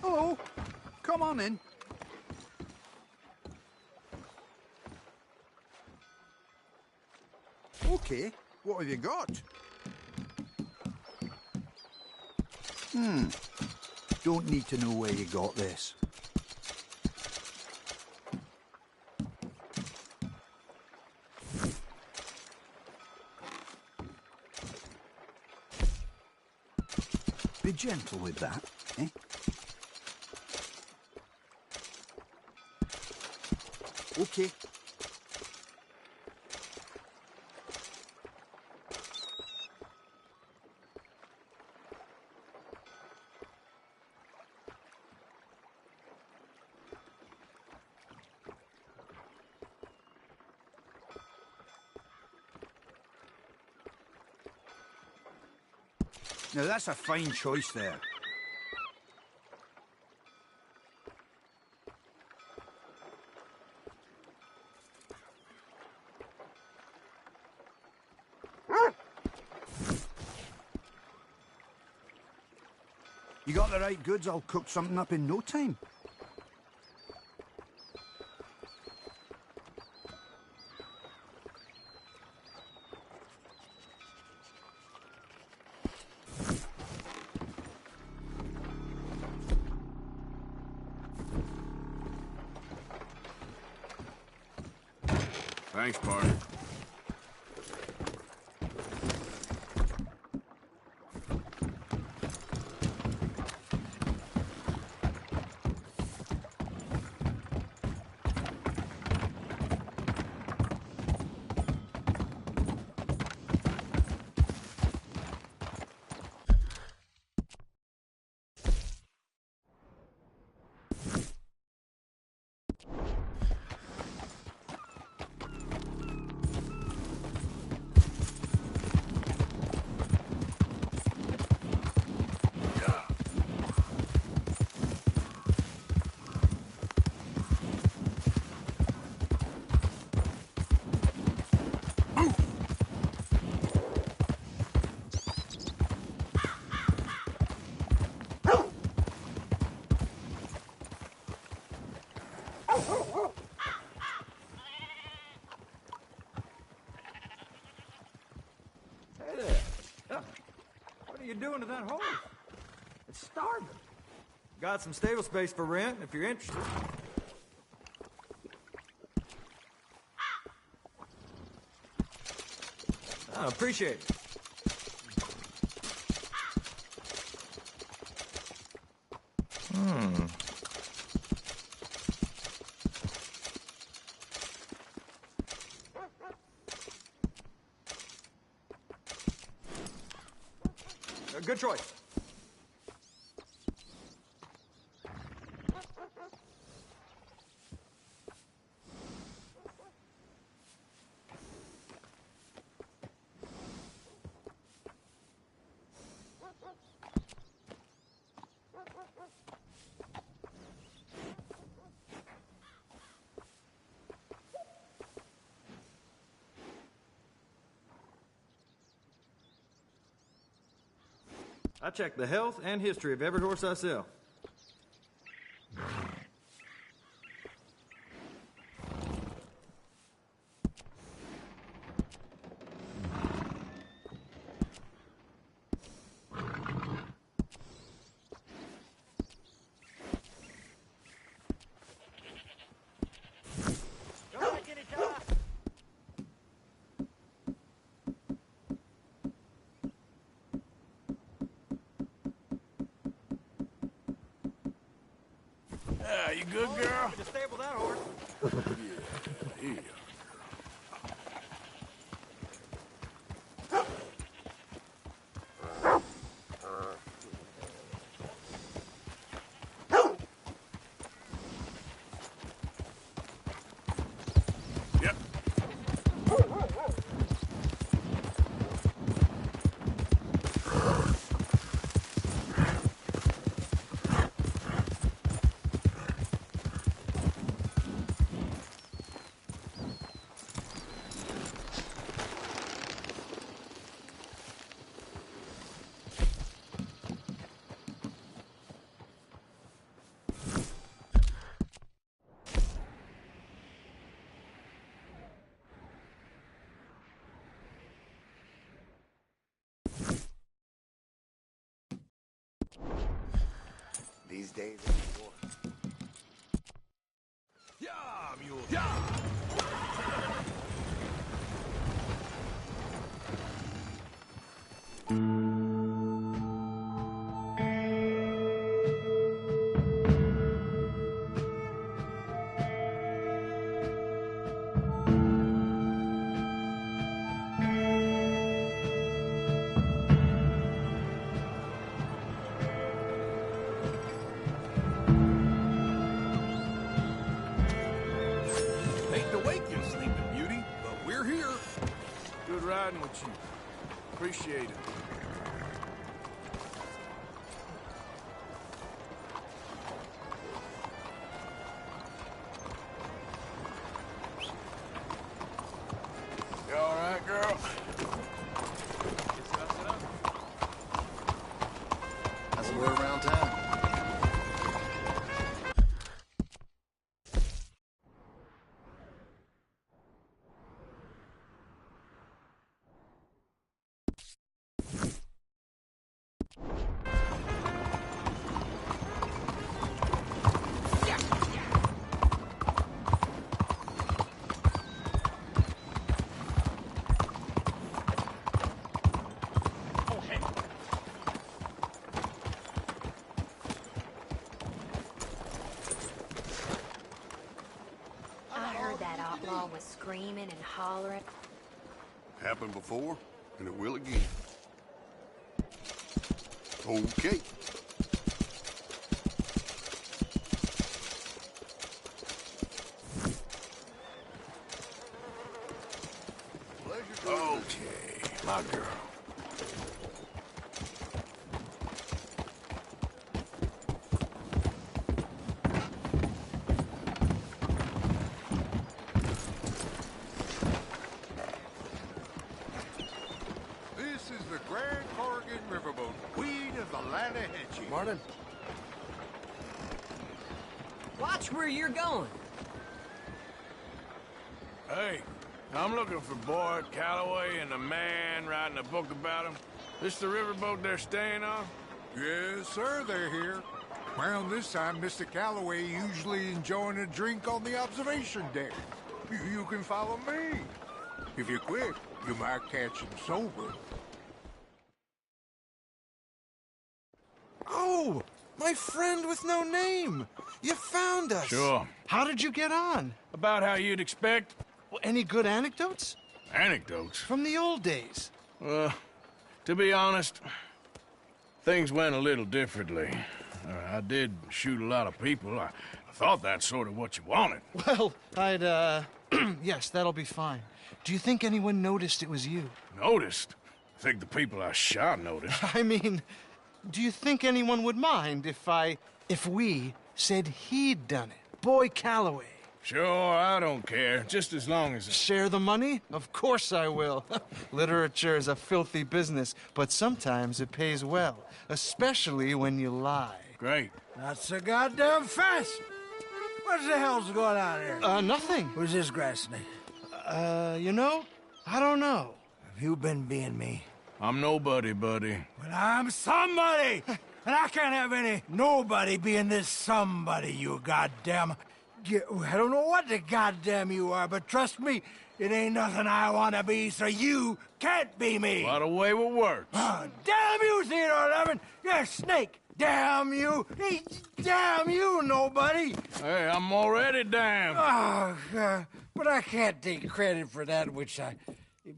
Hello. Come on in. Okay, what have you got? Don't need to know where you got this. Be gentle with that, eh? Okay. Now that's a fine choice there. You got the right goods, I'll cook something up in no time. Thanks, partner. What are you doing to that horse? It's starving. Got some stable space for rent, if you're interested. I appreciate it. Good choice. I check the health and history of every horse I sell. Yeah, you good, girl? To stable that horse. Yeah, here. Yep. These days, Yeah, mule. Yeah. Hate to wake you, Sleeping Beauty, but we're here. Good riding with you. Appreciate it. You all right, girl? that's the word around town. I heard that outlaw was screaming and hollering. Happened before, and it will again. Okay. Okay, my girl. This is the Grand Corrigan Riverboat, Queen of the Lanahatchee. Martin? Watch where you're going. Hey, I'm looking for Boyd Calloway and the man writing a book about him. This the riverboat they're staying on? Yes, sir, they're here. Around this time, Mr. Calloway usually enjoying a drink on the observation deck. You can follow me. If you're quick, you might catch him sober. Oh, my friend with no name. You found us. Sure. How did you get on? About how you'd expect. Well, any good anecdotes? Anecdotes? From the old days. To be honest, things went a little differently. I did shoot a lot of people. I thought that's sort of what you wanted. Well, I'd, yes, that'll be fine. Do you think anyone noticed it was you? Noticed? I think the people I shot noticed. I mean, do you think anyone would mind if we said he'd done it? Boy Calloway. Sure, I don't care. Just as long as... Share the money? Of course I will. Literature is a filthy business, but sometimes it pays well. Especially when you lie. Great. Not so goddamn fast. What the hell's going on here? Nothing. Who's this grass snake? You know, I don't know. Have you been being me? I'm nobody, buddy. Well, I'm somebody! And I can't have any nobody being this somebody, you goddamn... I don't know what the goddamn you are, but trust me, it ain't nothing I want to be, so you can't be me. By the way it works. Damn you, Theodore Levin! You're a snake! Damn you! Damn you, nobody! Hey, I'm already damned. Oh, God. But I can't take credit for that which I...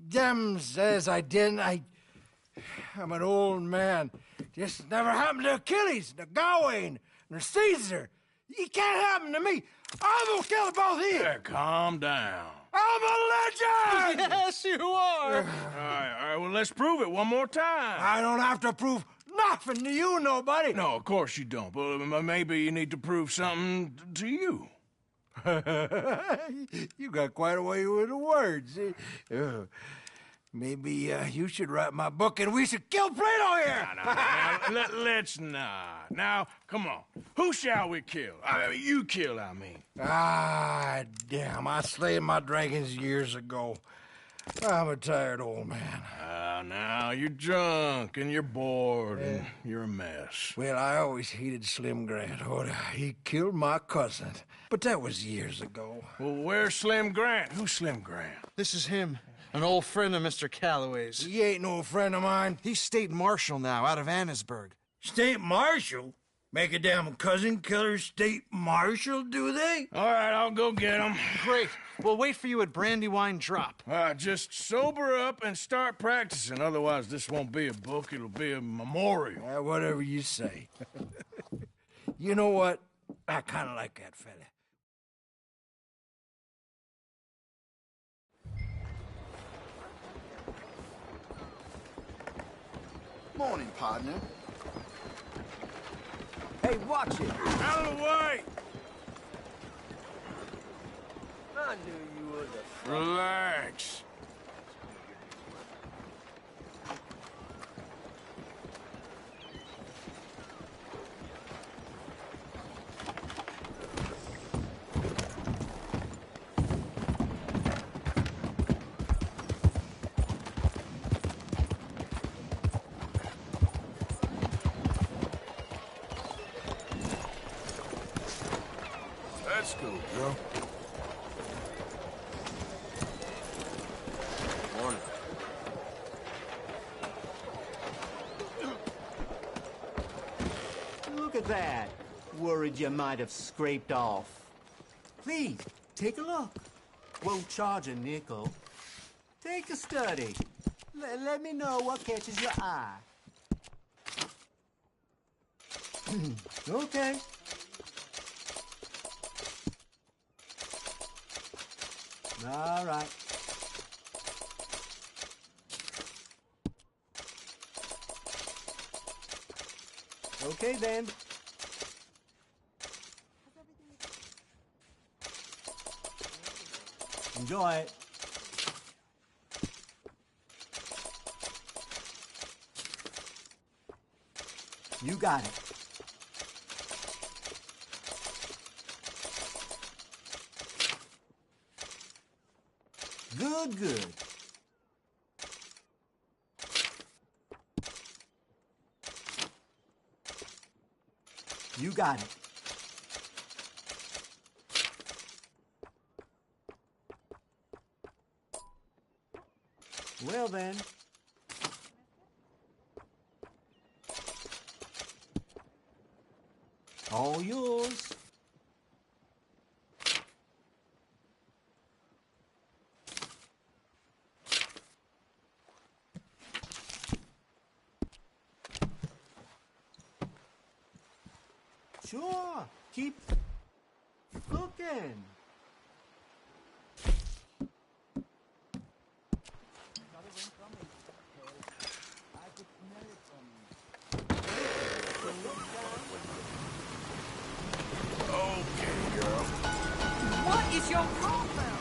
Them says I didn't. I'm an old man. This never happened to Achilles, nor Gawain, nor Caesar. It can't happen to me. I'm gonna kill them both here. Yeah, calm down. I'm a legend! Yes, you are. All right, well, let's prove it one more time. I don't have to prove nothing to you, nobody. No, of course you don't, but maybe you need to prove something to you. You got quite a way with the words. Maybe you should write my book and we should kill Plato here! Let's not. Now, come on. Who shall we kill? You kill, I mean. Ah, damn. I slayed my dragons years ago. I'm a tired old man. Now, you're drunk and you're bored and you're a mess. Well, I always hated Slim Grant. Oh, he killed my cousin. But that was years ago. Well, where's Slim Grant? Who's Slim Grant? This is him. An old friend of Mr. Calloway's. He ain't no friend of mine. He's state marshal now, out of Annesburg. State marshal? Make a damn cousin killer state marshal, do they? All right, I'll go get him. Great. We'll wait for you at Brandywine Drop. Just sober up and start practicing. Otherwise, this won't be a book. It'll be a memorial. Whatever you say. You know what? I kind of like that fella. Morning, partner. Hey, watch it! Out of the way! I knew you was a... Relax. That's cool, bro. Morning. Look at that. Worried you might have scraped off. Please, take a look. Won't charge a nickel. Take a study. Let me know what catches your eye. Okay. All right. Okay, then. Enjoy it. You got it. Good, good. You got it. Well then. All yours. Sure. Keep cooking. Okay, girl. What is your problem?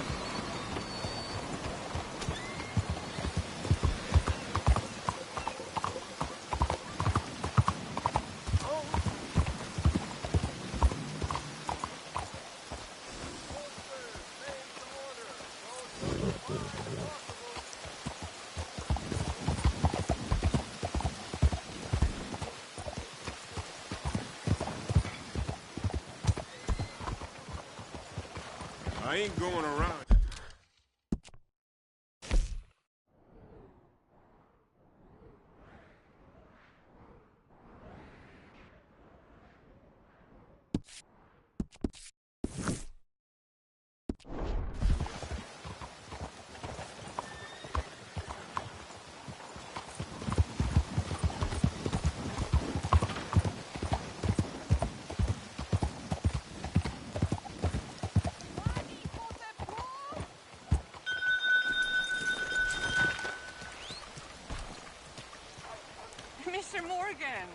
I ain't going around. Mr. Morgan.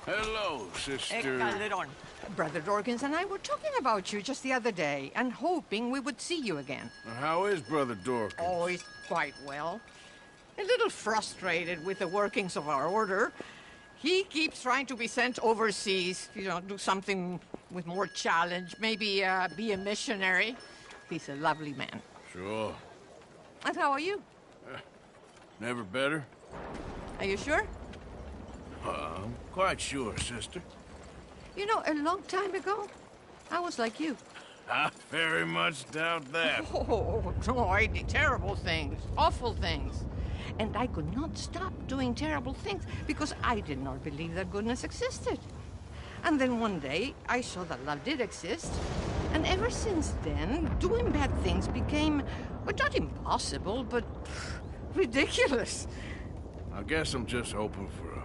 Hello, sister. Calderon. Brother Dorkins and I were talking about you just the other day and hoping we would see you again. How is Brother Dorkins? Oh, he's quite well. A little frustrated with the workings of our order. He keeps trying to be sent overseas, do something with more challenge, maybe be a missionary. He's a lovely man. Sure. And how are you? Never better? Are you sure? I'm quite sure, sister. You know, a long time ago, I was like you. I very much doubt that. Oh, I did terrible things, awful things. And I could not stop doing terrible things because I did not believe that goodness existed. And then one day, I saw that love did exist. And ever since then, doing bad things became, well, not impossible, but ridiculous. I guess I'm just hoping for a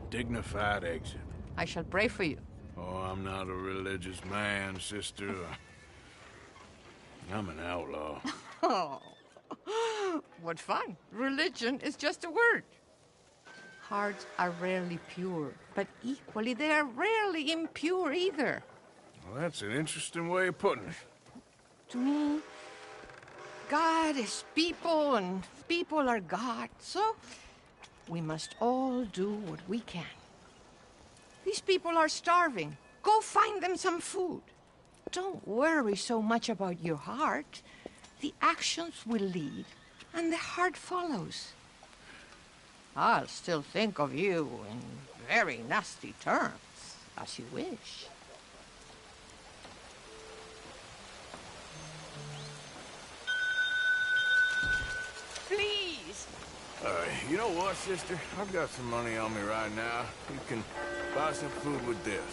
dignified exit. I shall pray for you. Oh, I'm not a religious man, sister. I'm an outlaw. Oh, what fun. Religion is just a word. Hearts are rarely pure, but equally they are rarely impure either. Well, that's an interesting way of putting it. To me, God is people and people are God, so we must all do what we can. These people are starving. Go find them some food. Don't worry so much about your heart. The actions will lead, and the heart follows. I'll still think of you in very nasty terms, as you wish. Please! You know what, sister? I've got some money on me right now. You can buy some food with this.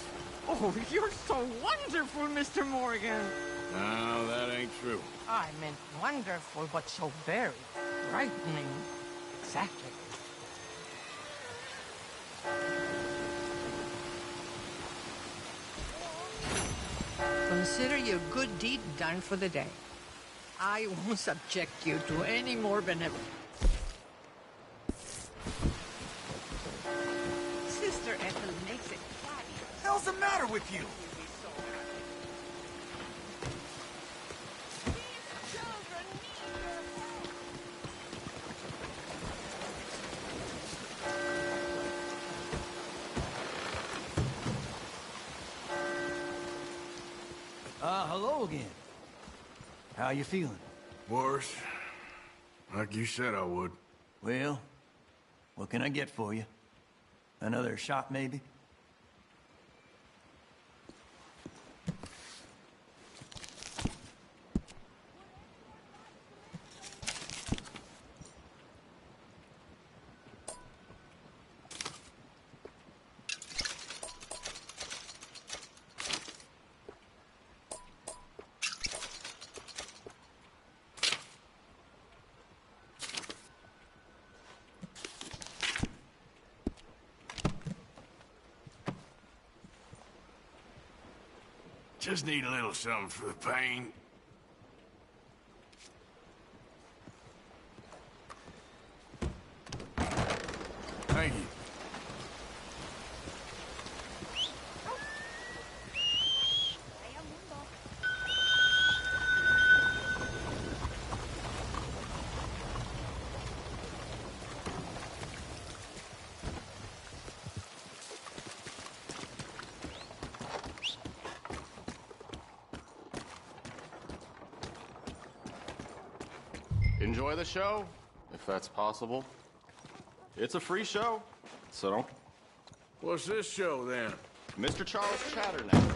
Oh, you're so wonderful, Mr. Morgan. No, that ain't true. I meant wonderful, but so very frightening. Exactly. Consider your good deed done for the day. I won't subject you to any more benevolence. Sister Ethel makes it fabulous. Hell's the matter with you? Hello again. How you feeling? Worse. Like you said I would. Well, what can I get for you? Another shot, maybe? Just need a little something for the pain. Thank you. Enjoy the show, if that's possible. It's a free show, so don't... What's this show, then? Mr. Charles Chatternay.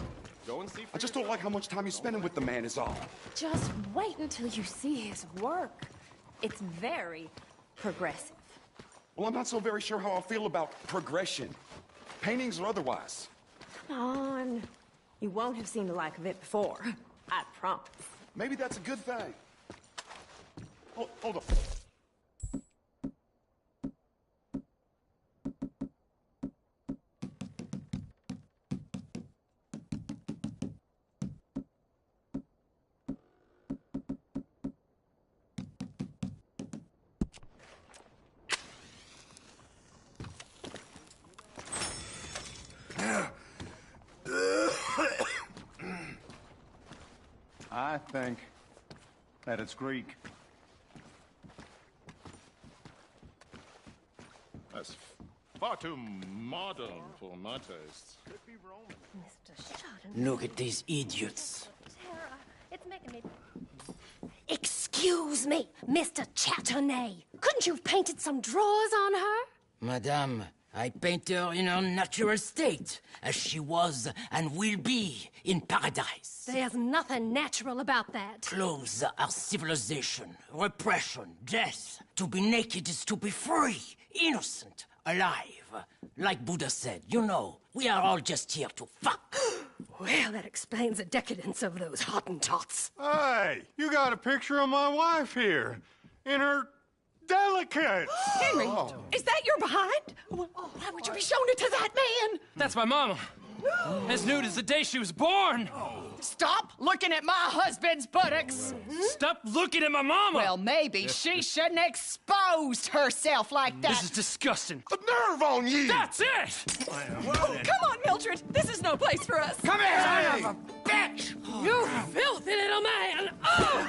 Go and see... I just don't like how much time you're spending with the man is all. Just wait until you see his work. It's very progressive. Well, I'm not so very sure how I feel about progression. Paintings or otherwise. Come on. You won't have seen the like of it before. I promise. Maybe that's a good thing. Hold up. I think that it's Greek. That's far too modern for my tastes. Mr. Chardonnay. Look at these idiots. Tara, it's making me... Excuse me, Mr. Chatternay. Couldn't you have painted some drawers on her? Madame, I paint her in her natural state, as she was and will be in paradise. There's nothing natural about that. Clothes are civilization, repression, death. To be naked is to be free, innocent, alive. Like Buddha said, you know, we are all just here to fuck. Well, that explains the decadence of those Hottentots. Hey, you got a picture of my wife here. In her delicates. Henry, is that your behind? Why would you be showing it to that man? That's my mama. As nude as the day she was born. Stop looking at my husband's buttocks. Stop looking at my mama. Well, maybe she shouldn't have exposed herself like that. This is disgusting. The nerve on you! That's it! Oh, come on, Mildred. This is no place for us. Come here, son of a bitch! You filthy little man! Oh!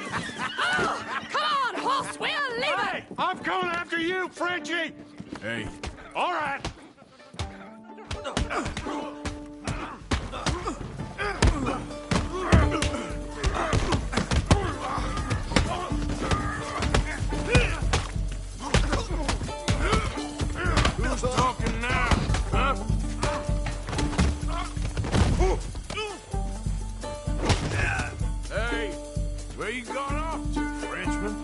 Oh! Come on, horse, we're leaving! Hey, I'm coming after you, Frenchie! Hey. All right. Who's talking now, huh? Hey, where you gone off to, Frenchman?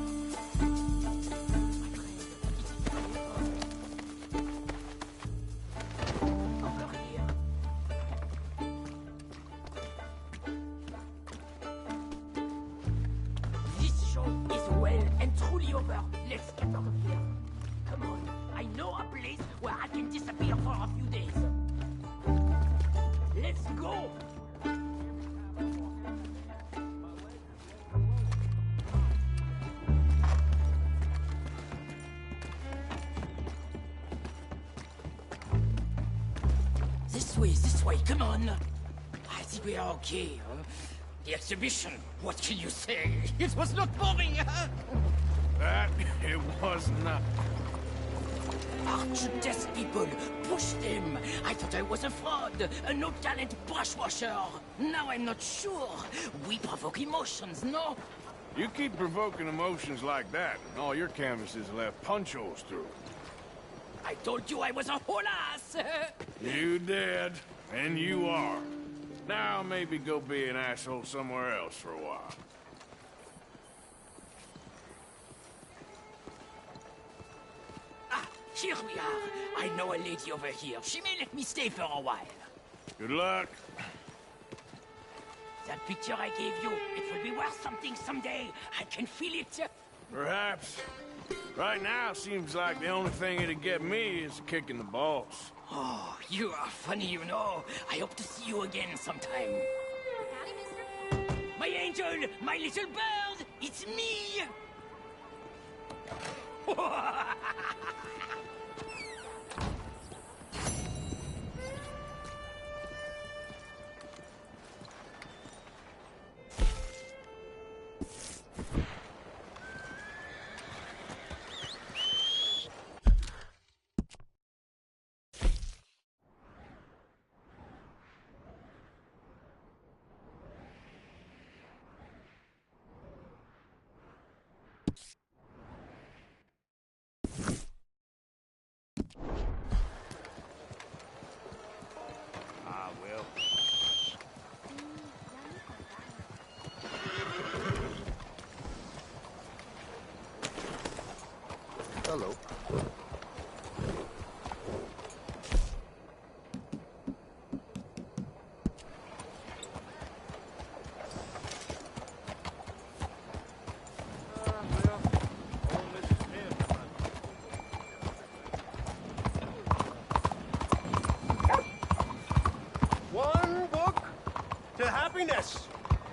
This show is well and truly over. Let's get out of here. Come on, I know a place where I can disappear for a few days. Let's go! This way, come on! I think we are okay, huh? The exhibition, what can you say? It was not boring, huh? That it was not. Arch test people, push them. I thought I was a fraud, a no-talent brushwasher. Now I'm not sure. We provoke emotions, no? You keep provoking emotions like that, and all your canvases left punch holes through. I told you I was a whole ass. You did, and you are. Now maybe go be an asshole somewhere else for a while. Ah, here we are. I know a lady over here. She may let me stay for a while. Good luck. That picture I gave you, it will be worth something someday. I can feel it. Perhaps. Right now, seems like the only thing it'd get me is kicking the balls. Oh, you are funny, you know. I hope to see you again sometime. Howdy, Miss My angel! My little bird! It's me! Ah, well. Hello. One book to happiness.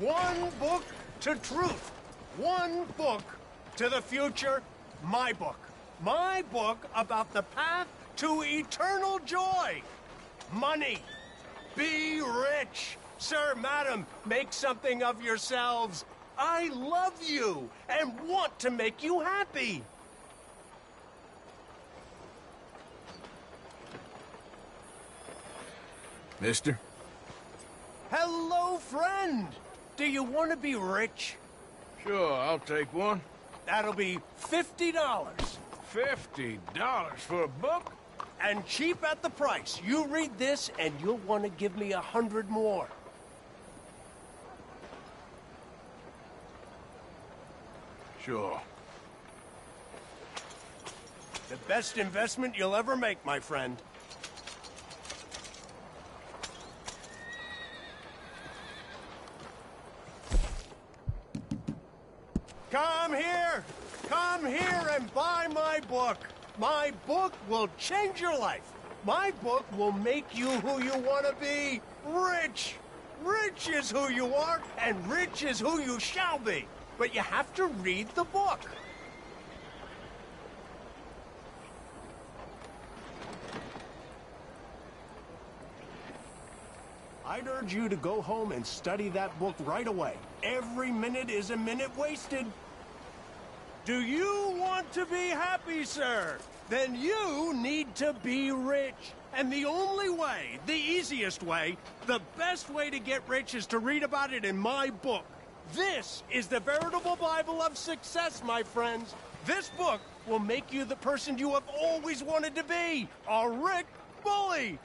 One book to truth. One book to the future. My book. My book about the path to eternal joy. Money. Be rich. Sir, madam, make something of yourselves. I love you and want to make you happy. Mister? Hello, friend. Do you want to be rich? Sure, I'll take one. That'll be $50. $50 for a book? And cheap at the price. You read this and you'll want to give me 100 more. Sure. The best investment you'll ever make, my friend. Come here! Come here and buy my book! My book will change your life! My book will make you who you want to be! Rich! Rich is who you are, and rich is who you shall be! But you have to read the book! I'd urge you to go home and study that book right away. Every minute is a minute wasted. Do you want to be happy, sir? Then you need to be rich. And the only way, the easiest way, the best way to get rich is to read about it in my book. This is the veritable Bible of success, my friends. This book will make you the person you have always wanted to be, a rich bully.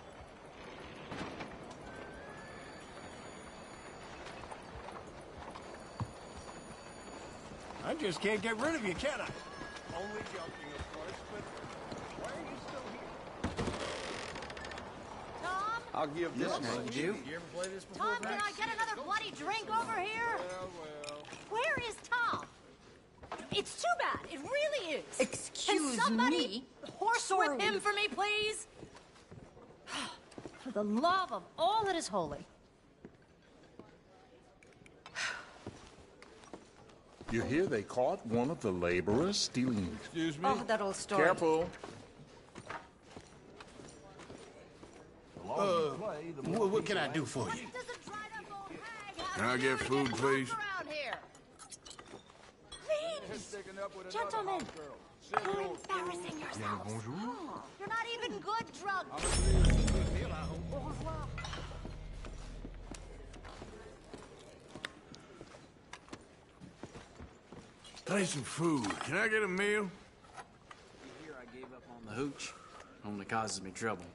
I just can't get rid of you, can I? Only joking, of course, but why are you still here? Tom? I'll give this one to you. You ever play this before, Tom, can I get another bloody drink over here? Well. Where is Tom? It's too bad. It really is. Excuse Can somebody me? horsewhip him for me, please? For the love of all that is holy. You hear they caught one of the laborers stealing... Excuse me? Oh, that old story. Careful. What can I do for you? Can I get food, please? Please, gentlemen, you're embarrassing yourselves. You're not even good drunk. Au revoir. I need some food. Can I get a meal? Here I gave up on the hooch. Only causes me trouble.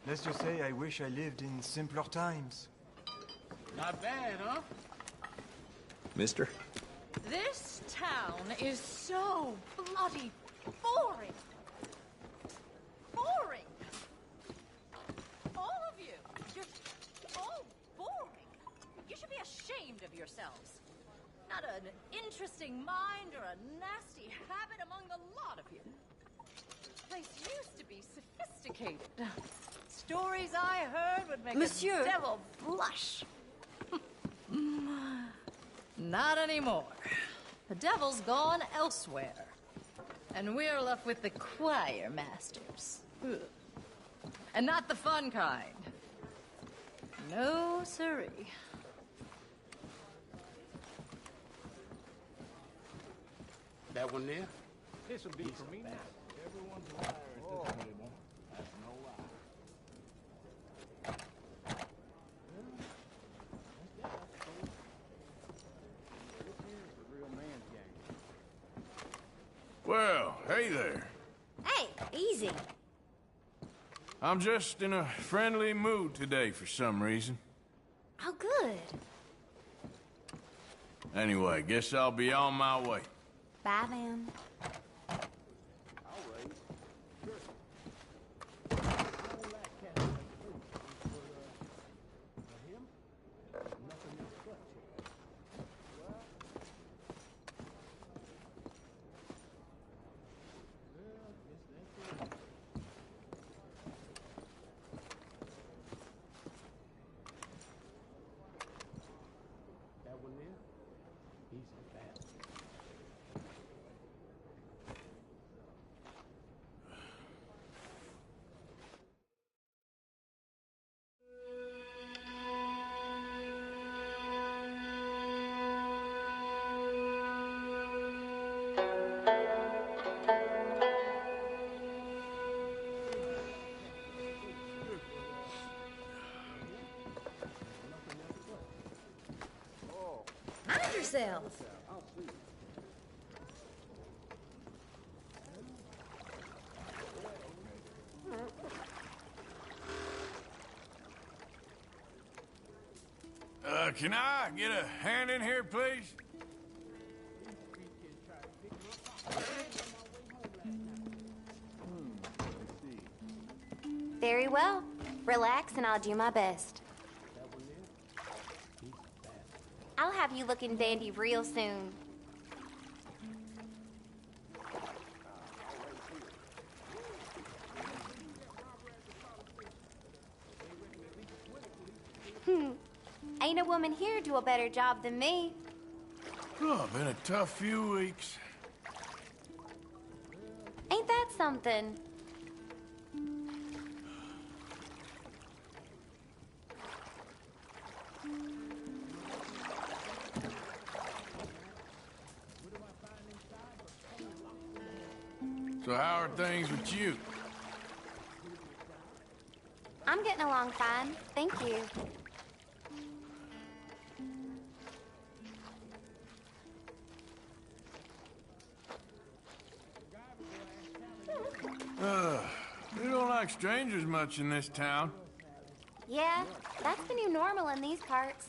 Let's just say I wish I lived in simpler times. Not bad, huh? Mister? This town is so bloody boring. Boring. All of you. You're all boring. You should be ashamed of yourselves. Not an interesting mind or a nasty habit among the lot of you. This place used to be sophisticated. Stories I heard would make Monsieur. a devil blush. Not anymore. The devil's gone elsewhere. And we're left with the choir masters. Ugh. And not the fun kind. No, siree. That one there? This'll be for me now. Everyone's a liar at this table. That's no lie. Well, hey there. Hey, easy. I'm just in a friendly mood today for some reason. Oh, good. Anyway, guess I'll be on my way. Bye, then. Mind yourself. Can I get a hand in here, please? Very well. Relax and I'll do my best. I'll have you looking dandy real soon. Ain't a woman here do a better job than me. Oh, been a tough few weeks. Ain't that something? So how are things with you? I'm getting along fine, thank you. We don't like strangers much in this town. Yeah, that's the new normal in these parts.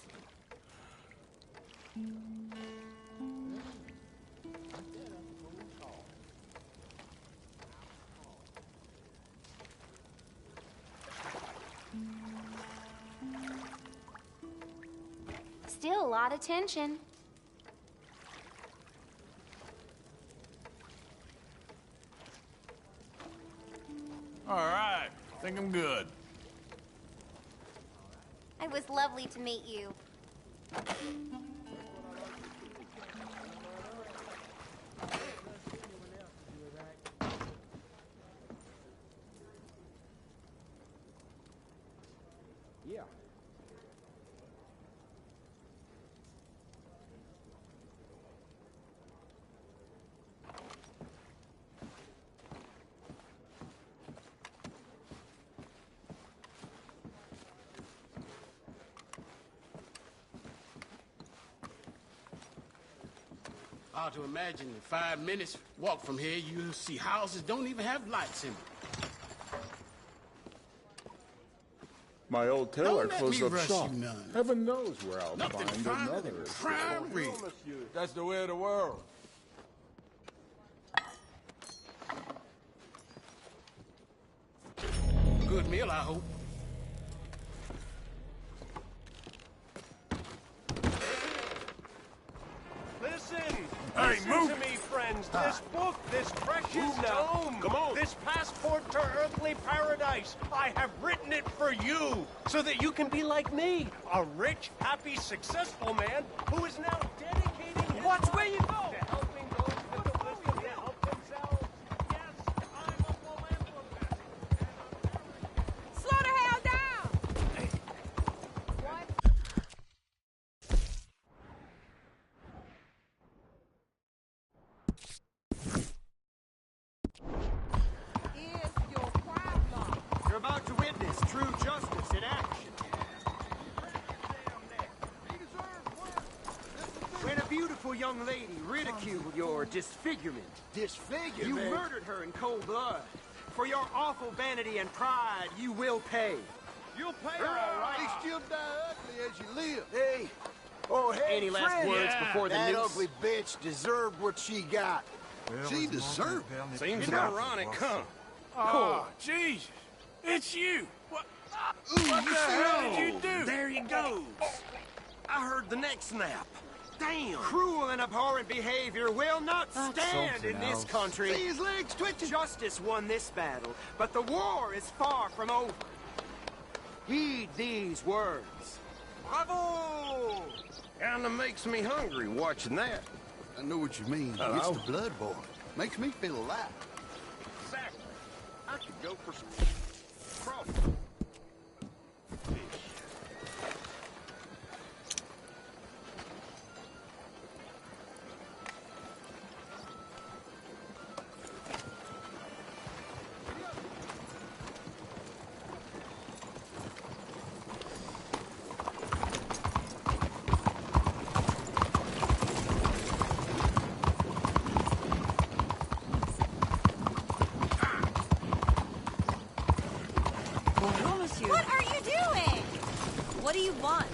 Still a lot of tension. All right, think I'm good. It was lovely to meet you. Yeah. Hard to imagine in 5 minutes walk from here, you'll see houses don't even have lights in them. My old tailor Don't let closed me up rush shop. you none. Heaven knows where I'll Nothing find finer another. than crime rate. That's the way of the world. Good meal, I hope. Listen! Hey, Listen move. to me, friends. This book, this precious tome, Come on. this passport to earthly paradise, I have written it for you, so that you can be like me, a rich, happy, successful man who is now dedicated Watch where you go! Slow the hell down! You're about to witness true justice in action. When a beautiful young lady ridiculed your disfigurement. Disfigurement? You murdered her in cold blood. For your awful vanity and pride, you will pay. You'll pay all right. They still die ugly as you live. Hey. Oh, hey, Any last friend. words before the that noose? ugly bitch deserved what she got. She deserved it. Seems ironic, huh? Oh, Jesus. It's you. What the hell did you do? There he goes. I heard the neck snap. Damn. Cruel and abhorrent behavior will not stand in this country. See his legs twitching. Justice won this battle, but the war is far from over. Heed these words. Bravo! Kinda makes me hungry watching that. I know what you mean. Hello? It's the blood boy. Makes me feel alive. Exactly. I could go for some crawfish. What are you doing? What do you want?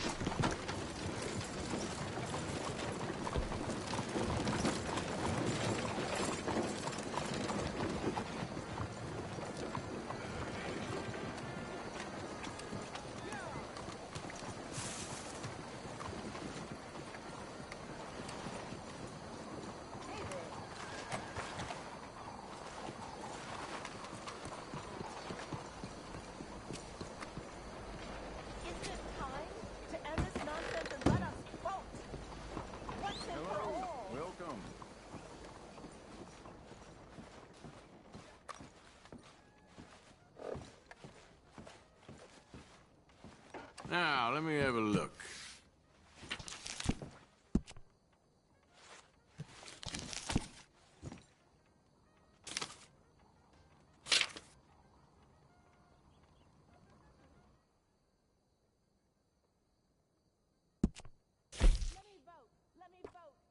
Now, let me have a look.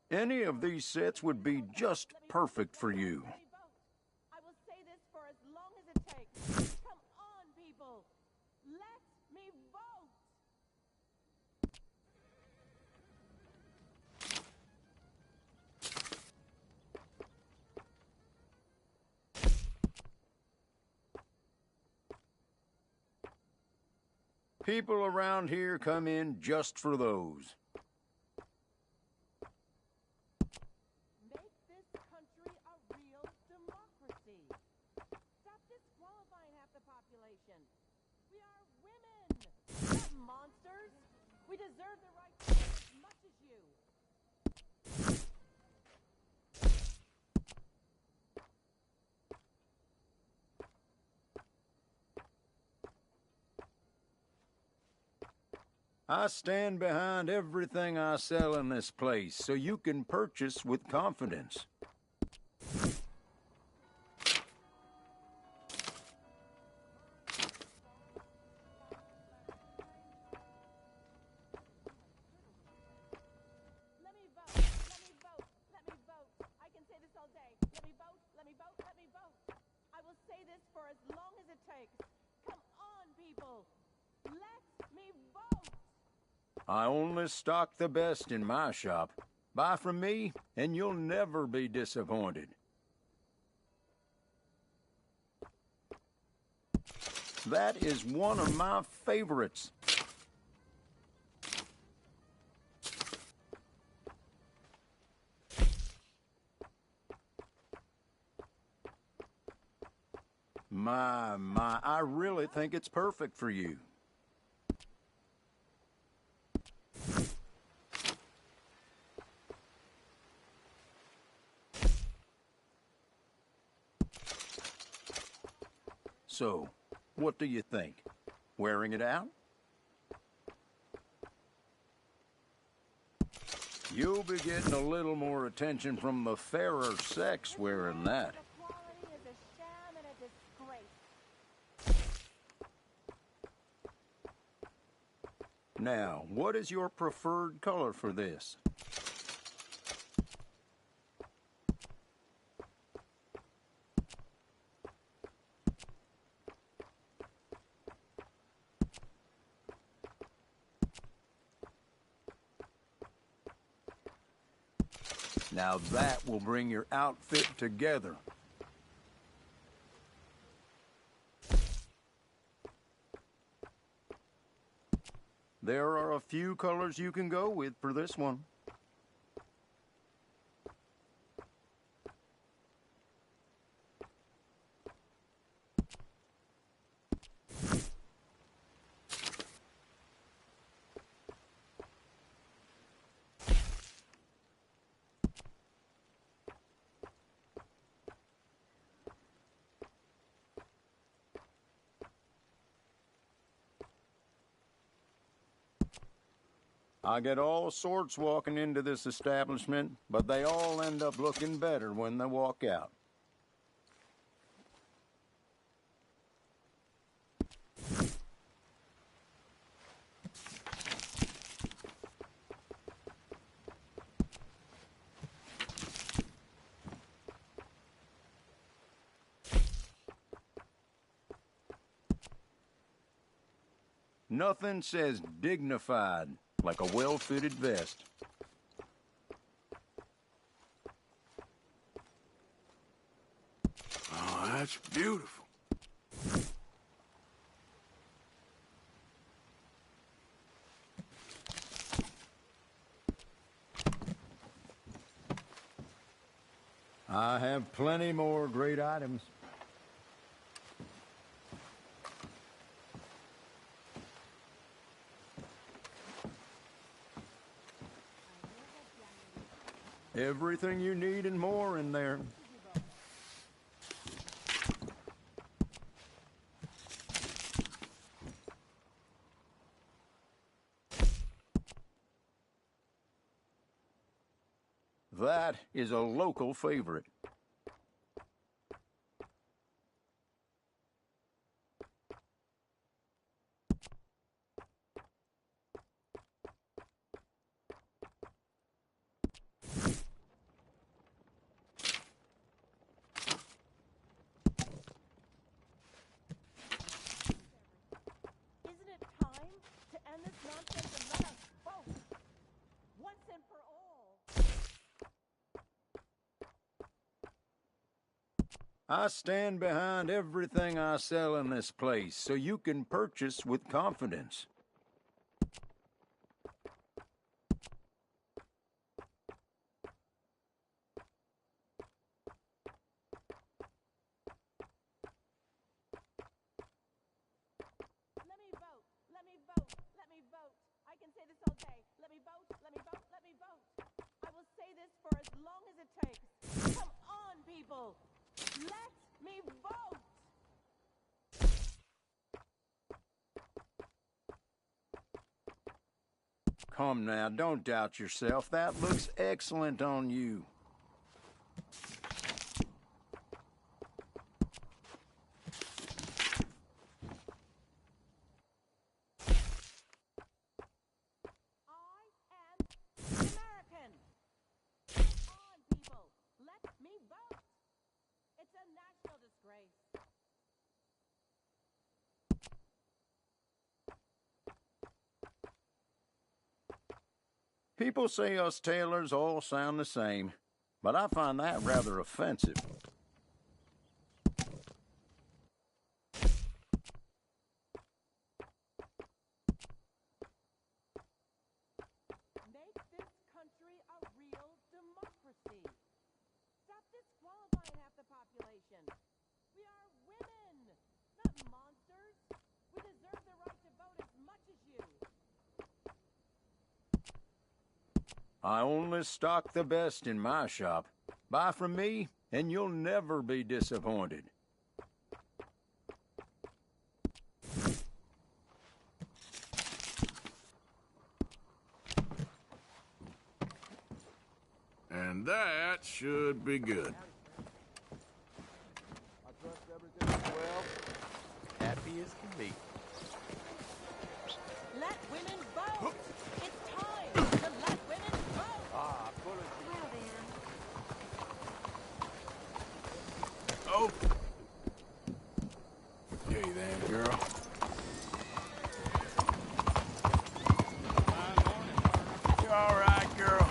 Any of these sets would be just perfect for you. I will say this for as long as it takes. Come on, people. Let me vote. People around here come in just for those. Make this country a real democracy. Stop disqualifying half the population. We are women, not monsters. We deserve the right to vote as much as you. I stand behind everything I sell in this place, so you can purchase with confidence. Let me vote. Let me vote. Let me vote. I can say this all day. Let me vote. Let me vote. Let me vote. I will say this for as long as it takes. Come on, people. Let me vote. I only stock the best in my shop. Buy from me, and you'll never be disappointed. That is one of my favorites. My, I really think it's perfect for you. So, what do you think? Wearing it out? You'll be getting a little more attention from the fairer sex wearing that. Now, what is your preferred color for this? Now that will bring your outfit together. There are a few colors you can go with for this one. I get all sorts walking into this establishment, but they all end up looking better when they walk out. Nothing says dignified like a well-fitted vest. Oh, that's beautiful. I have plenty more great items. Everything you need and more in there. That is a local favorite. I stand behind everything I sell in this place, so you can purchase with confidence. Let me vote. Let me vote. Let me vote. I can say this all day. Let me vote. Let me vote. Let me vote. I will say this for as long as it takes. Come on, people. Let me vote! Come now, don't doubt yourself. That looks excellent on you. American! Come on, people. Let me vote! It's a national disgrace. People say us tailors all sound the same, but I find that rather offensive. Make this country a real democracy. Stop disqualifying half the population. We are women, not monsters. We deserve the right to vote as much as you. I only stock the best in my shop. Buy from me, and you'll never be disappointed. And that should be good. I trust everything well. Happy as can be. Let women vote! It's time to let women vote! Ah, put it Oh. Hey then, girl. You all right, girl?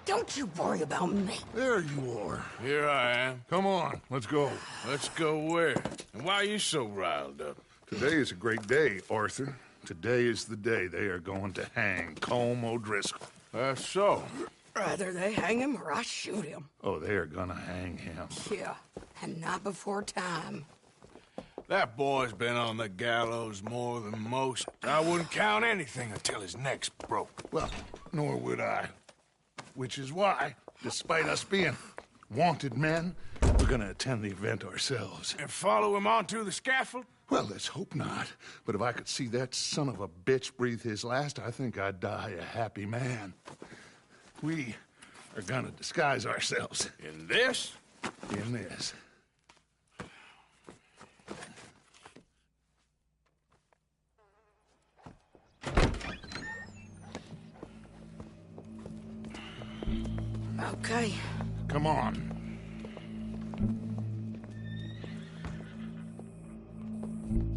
Don't you worry about me. There you are. Here I am. Come on, let's go. Let's go where? And why are you so riled up? Today is a great day, Arthur. Today is the day they are going to hang Colm O'Driscoll. That's so. Rather they hang him or I shoot him. Oh, they are gonna hang him. Yeah, and not before time. That boy's been on the gallows more than most. I wouldn't count anything until his neck's broke. Well, nor would I. Which is why, despite us being wanted men, we're gonna attend the event ourselves. And follow him onto the scaffold? Well, let's hope not. But if I could see that son of a bitch breathe his last, I think I'd die a happy man. We are gonna disguise ourselves. In this? In this. Okay. Come on.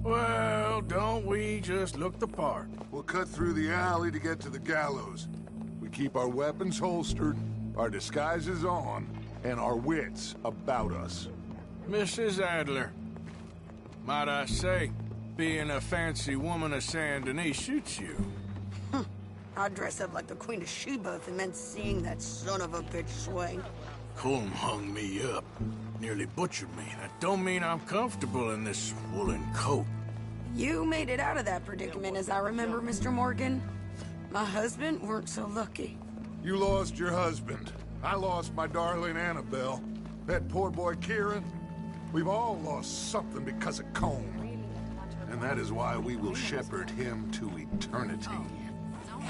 Well, don't we just look the part? We'll cut through the alley to get to the gallows. We keep our weapons holstered, our disguises on, and our wits about us. Mrs. Adler, might I say, being a fancy woman of Saint Denis suits you. I'd dress up like the Queen of Sheba if it meant seeing that son of a bitch swing. Colm hung me up, nearly butchered me. That don't mean I'm comfortable in this woolen coat. You made it out of that predicament, as I remember, Mr. Morgan. My husband weren't so lucky. You lost your husband. I lost my darling Annabelle. That poor boy Kieran. We've all lost something because of Colm. And that is why we will shepherd him to eternity.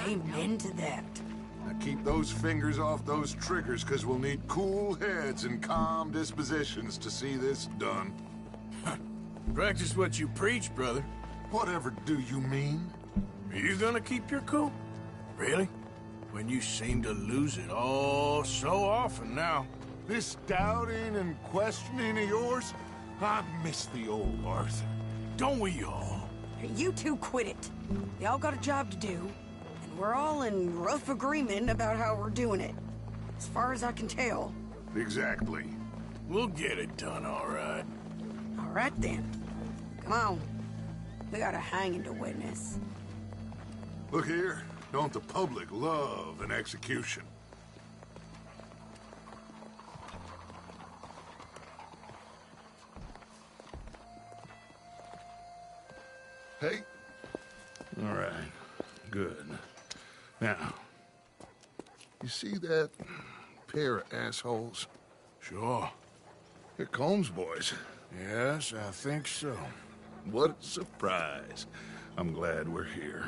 Amen to that. Now keep those fingers off those triggers, because we'll need cool heads and calm dispositions to see this done. Practice what you preach, brother. Whatever do you mean? Are you gonna keep your cool? Really? When you seem to lose it all so often now. This doubting and questioning of yours? I miss the old Arthur. Don't we all? You two quit it. Y'all got a job to do. We're all in rough agreement about how we're doing it. As far as I can tell. Exactly. We'll get it done, all right. All right, then. Come on. We got a hanging to witness. Look here. Don't the public love an execution? Hey. All right. Good. Now, you see that pair of assholes? Sure. They're Colm's boys. Yes, I think so. What a surprise. I'm glad we're here.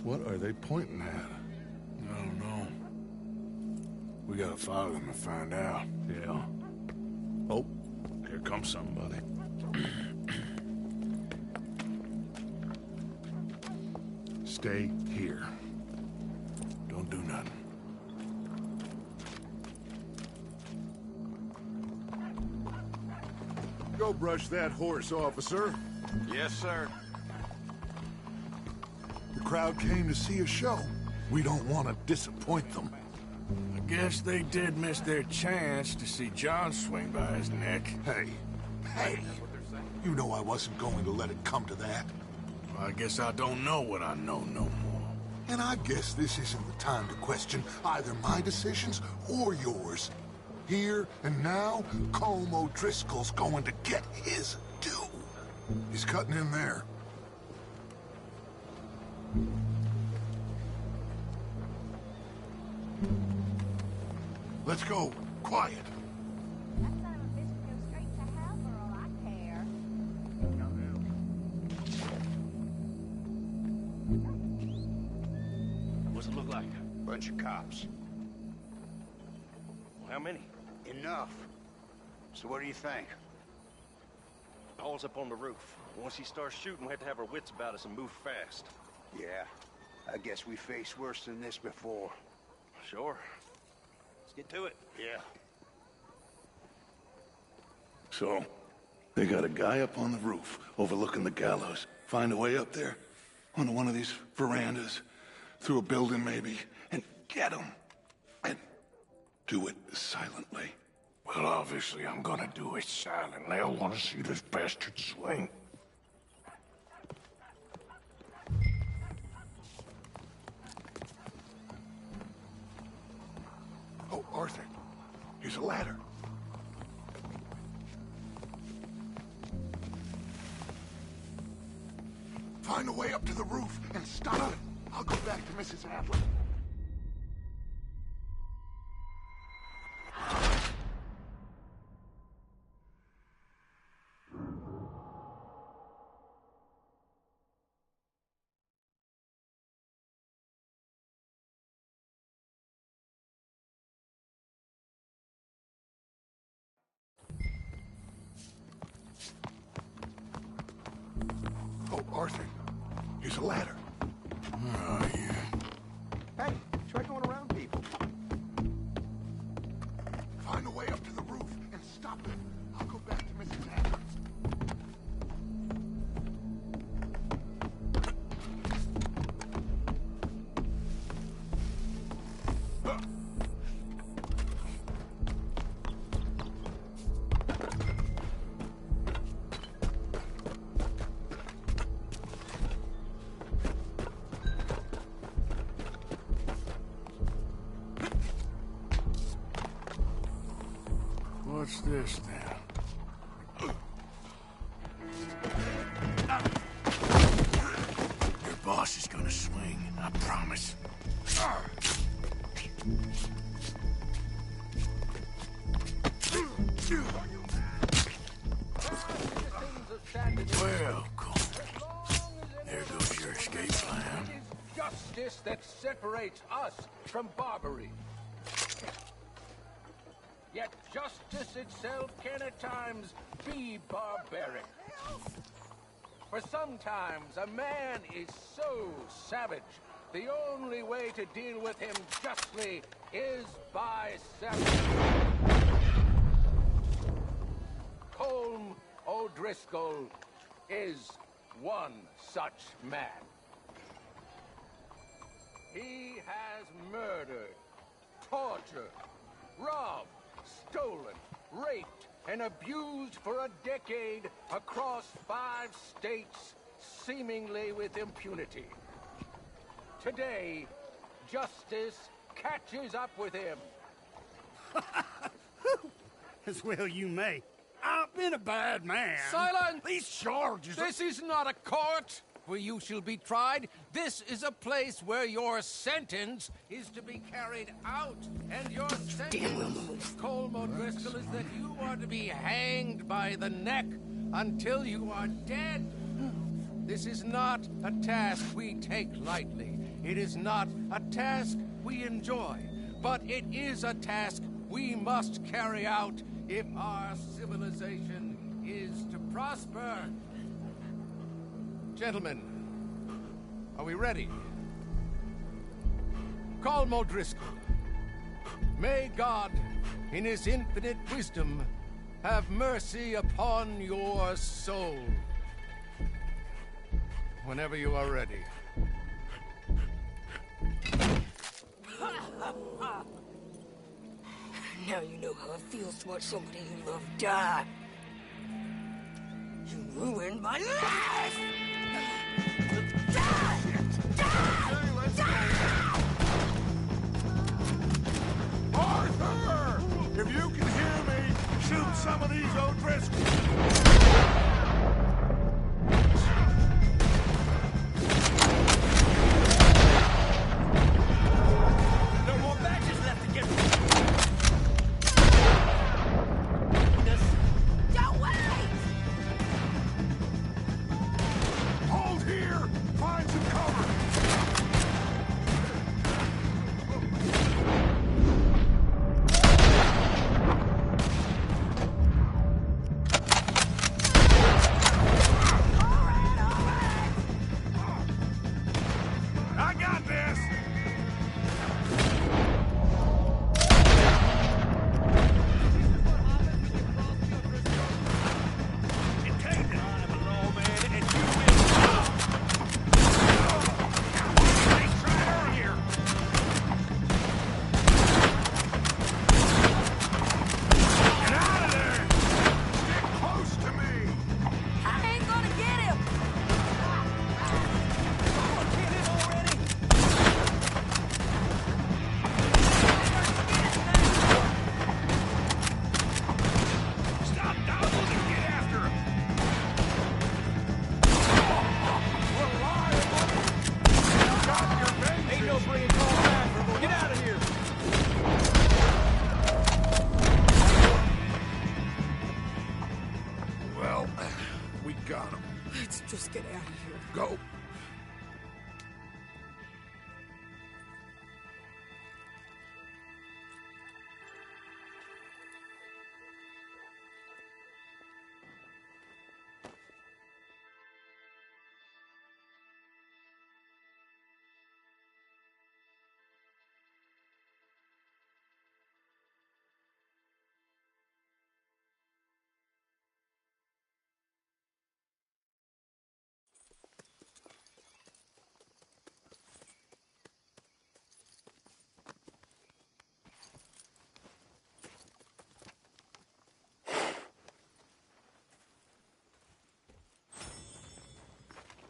What are they pointing at? I don't know. We gotta follow them and find out. Yeah. Oh, here comes somebody. Stay here. Don't do nothing. Go brush that horse, officer. Yes, sir. The crowd came to see a show. We don't want to disappoint them. I guess they did miss their chance to see John swing by his neck. Hey, you know I wasn't going to let it come to that. I guess I don't know what I know no more. And I guess this isn't the time to question either my decisions or yours. Here and now, Colm O'Driscoll's going to get his due. He's cutting in there. Let's go. Quiet. What's it look like? Bunch of cops. How many? Enough. So what do you think? Paul's up on the roof. Once he starts shooting, we have to have our wits about us and move fast. Yeah. I guess we faced worse than this before. Sure. Let's get to it. Yeah. So, they got a guy up on the roof overlooking the gallows. Find a way up there, onto one of these verandas, through a building maybe, and get him. And do it silently. Well, obviously I'm gonna do it silently. I want to see this bastard swing. Oh, Arthur, here's a ladder. Find a way up to the roof and stop it. I'll go back to Mrs. Adler. Oh, Arthur, here's a ladder. Oh, yeah. Hey, try going around people. Find a way up to the roof and stop it. I'll go back to Mrs. Adler. What's this, then? Your boss is gonna swing, I promise. Well, cool. There goes your escape plan. It is justice that separates us from Barbary. Yet justice itself can at times be barbaric. For sometimes a man is so savage, the only way to deal with him justly is by savage. Colm O'Driscoll is one such man. He has murdered, tortured, robbed, stolen, raped, and abused for a decade across 5 states, seemingly with impunity. Today, justice catches up with him. As well you may. I've been a bad man. Silence! These charges... This is not a court where you shall be tried. This is a place where your sentence is to be carried out. And your sentence, Colm O'Driscoll, is that you are to be hanged by the neck until you are dead. This is not a task we take lightly. It is not a task we enjoy. But it is a task we must carry out if our civilization is to prosper. Gentlemen, are we ready? Colm O'Driscoll, may God, in his infinite wisdom, have mercy upon your soul. Whenever you are ready. Now you know how it feels to watch somebody you love die. You ruined my life! Arthur! If you can hear me, shoot some of these O'Driscolls. No more badges left to get. Don't wait! Hold here! Find some cover! I got this! Close to me! I ain't gonna get him! Stop dawdling and get after him! Ain't no bringing Carl back. Get out of here. Well, we got him. Let's just get out of here. Go.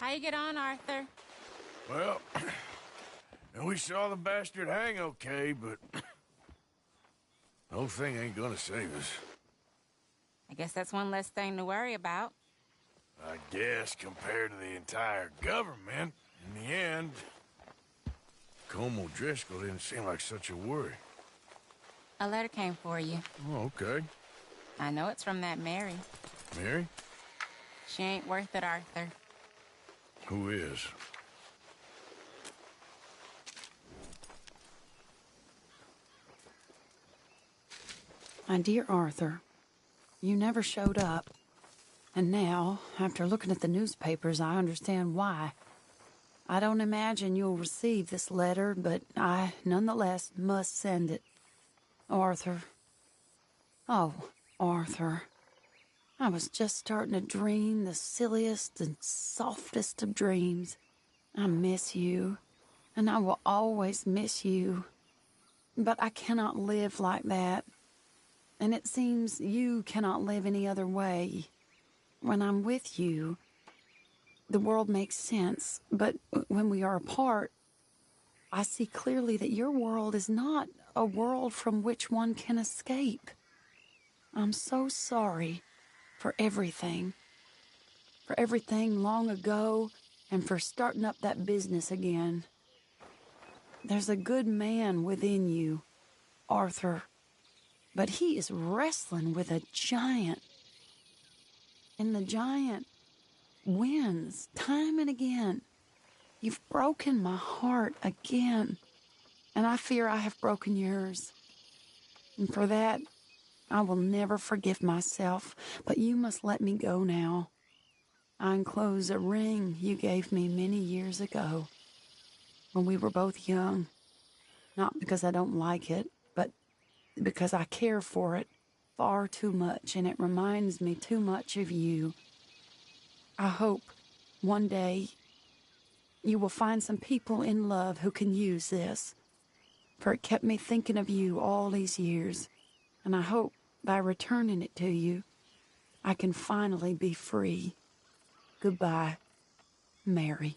How you get on, Arthur? Well, and we saw the bastard hang okay, but the whole thing ain't gonna save us. I guess that's one less thing to worry about. I guess compared to the entire government, in the end, Como Driscoll didn't seem like such a worry. A letter came for you. Oh, okay. I know it's from that Mary. Mary? She ain't worth it, Arthur. Who is? My dear Arthur, you never showed up. And now, after looking at the newspapers, I understand why. I don't imagine you'll receive this letter, but I, nonetheless, must send it. Arthur. Oh, Arthur. I was just starting to dream the silliest and softest of dreams. I miss you, and I will always miss you. But I cannot live like that. And it seems you cannot live any other way. When I'm with you, the world makes sense. But when we are apart, I see clearly that your world is not a world from which one can escape. I'm so sorry for everything. For everything long ago, and for starting up that business again. There's a good man within you, Arthur. But he is wrestling with a giant. And the giant wins time and again. You've broken my heart again. And I fear I have broken yours. And for that, I will never forgive myself. But you must let me go now. I enclose a ring you gave me many years ago, when we were both young. Not because I don't like it, but because I care for it far too much, and it reminds me too much of you. I hope one day you will find some people in love who can use this, for it kept me thinking of you all these years, and I hope by returning it to you, I can finally be free. Goodbye, Mary.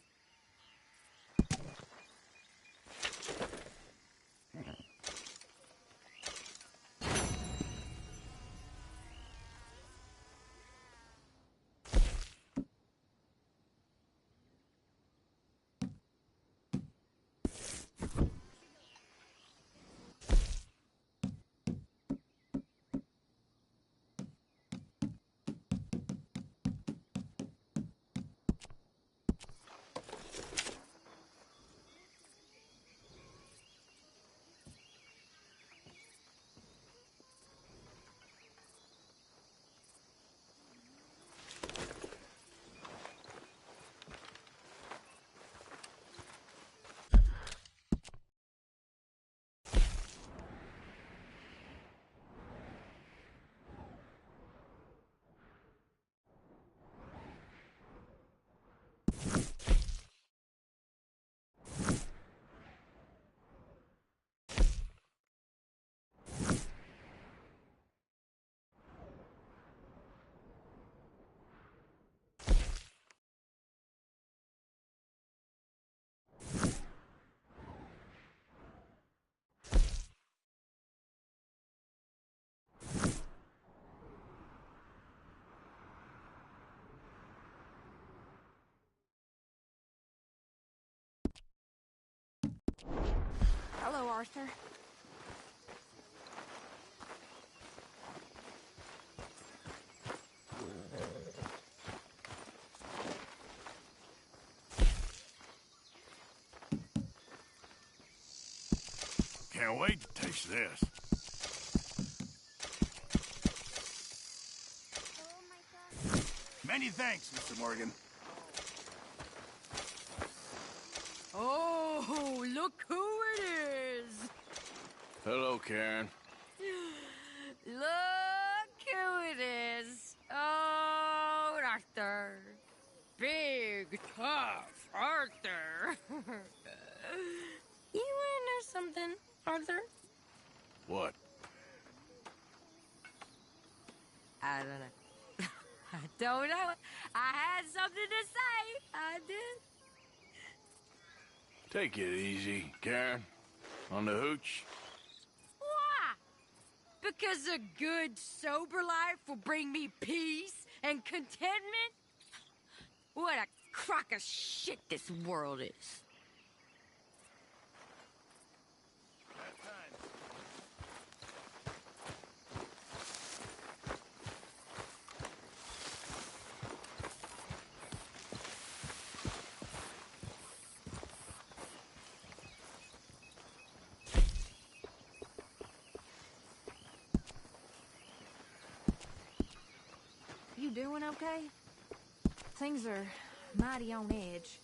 Arthur. Can't wait to taste this. Many thanks, Mr. Morgan. Oh, look who it is! Hello, Karen. Look who it is! Oh, Arthur. Big, tough Arthur. You wanna know something, Arthur? What? I don't know. I don't know. I had something to say. I did. Take it easy, Karen. On the hooch. Why? Because a good, sober life will bring me peace and contentment? What a crock of shit this world is. You doing okay? Things are mighty on edge.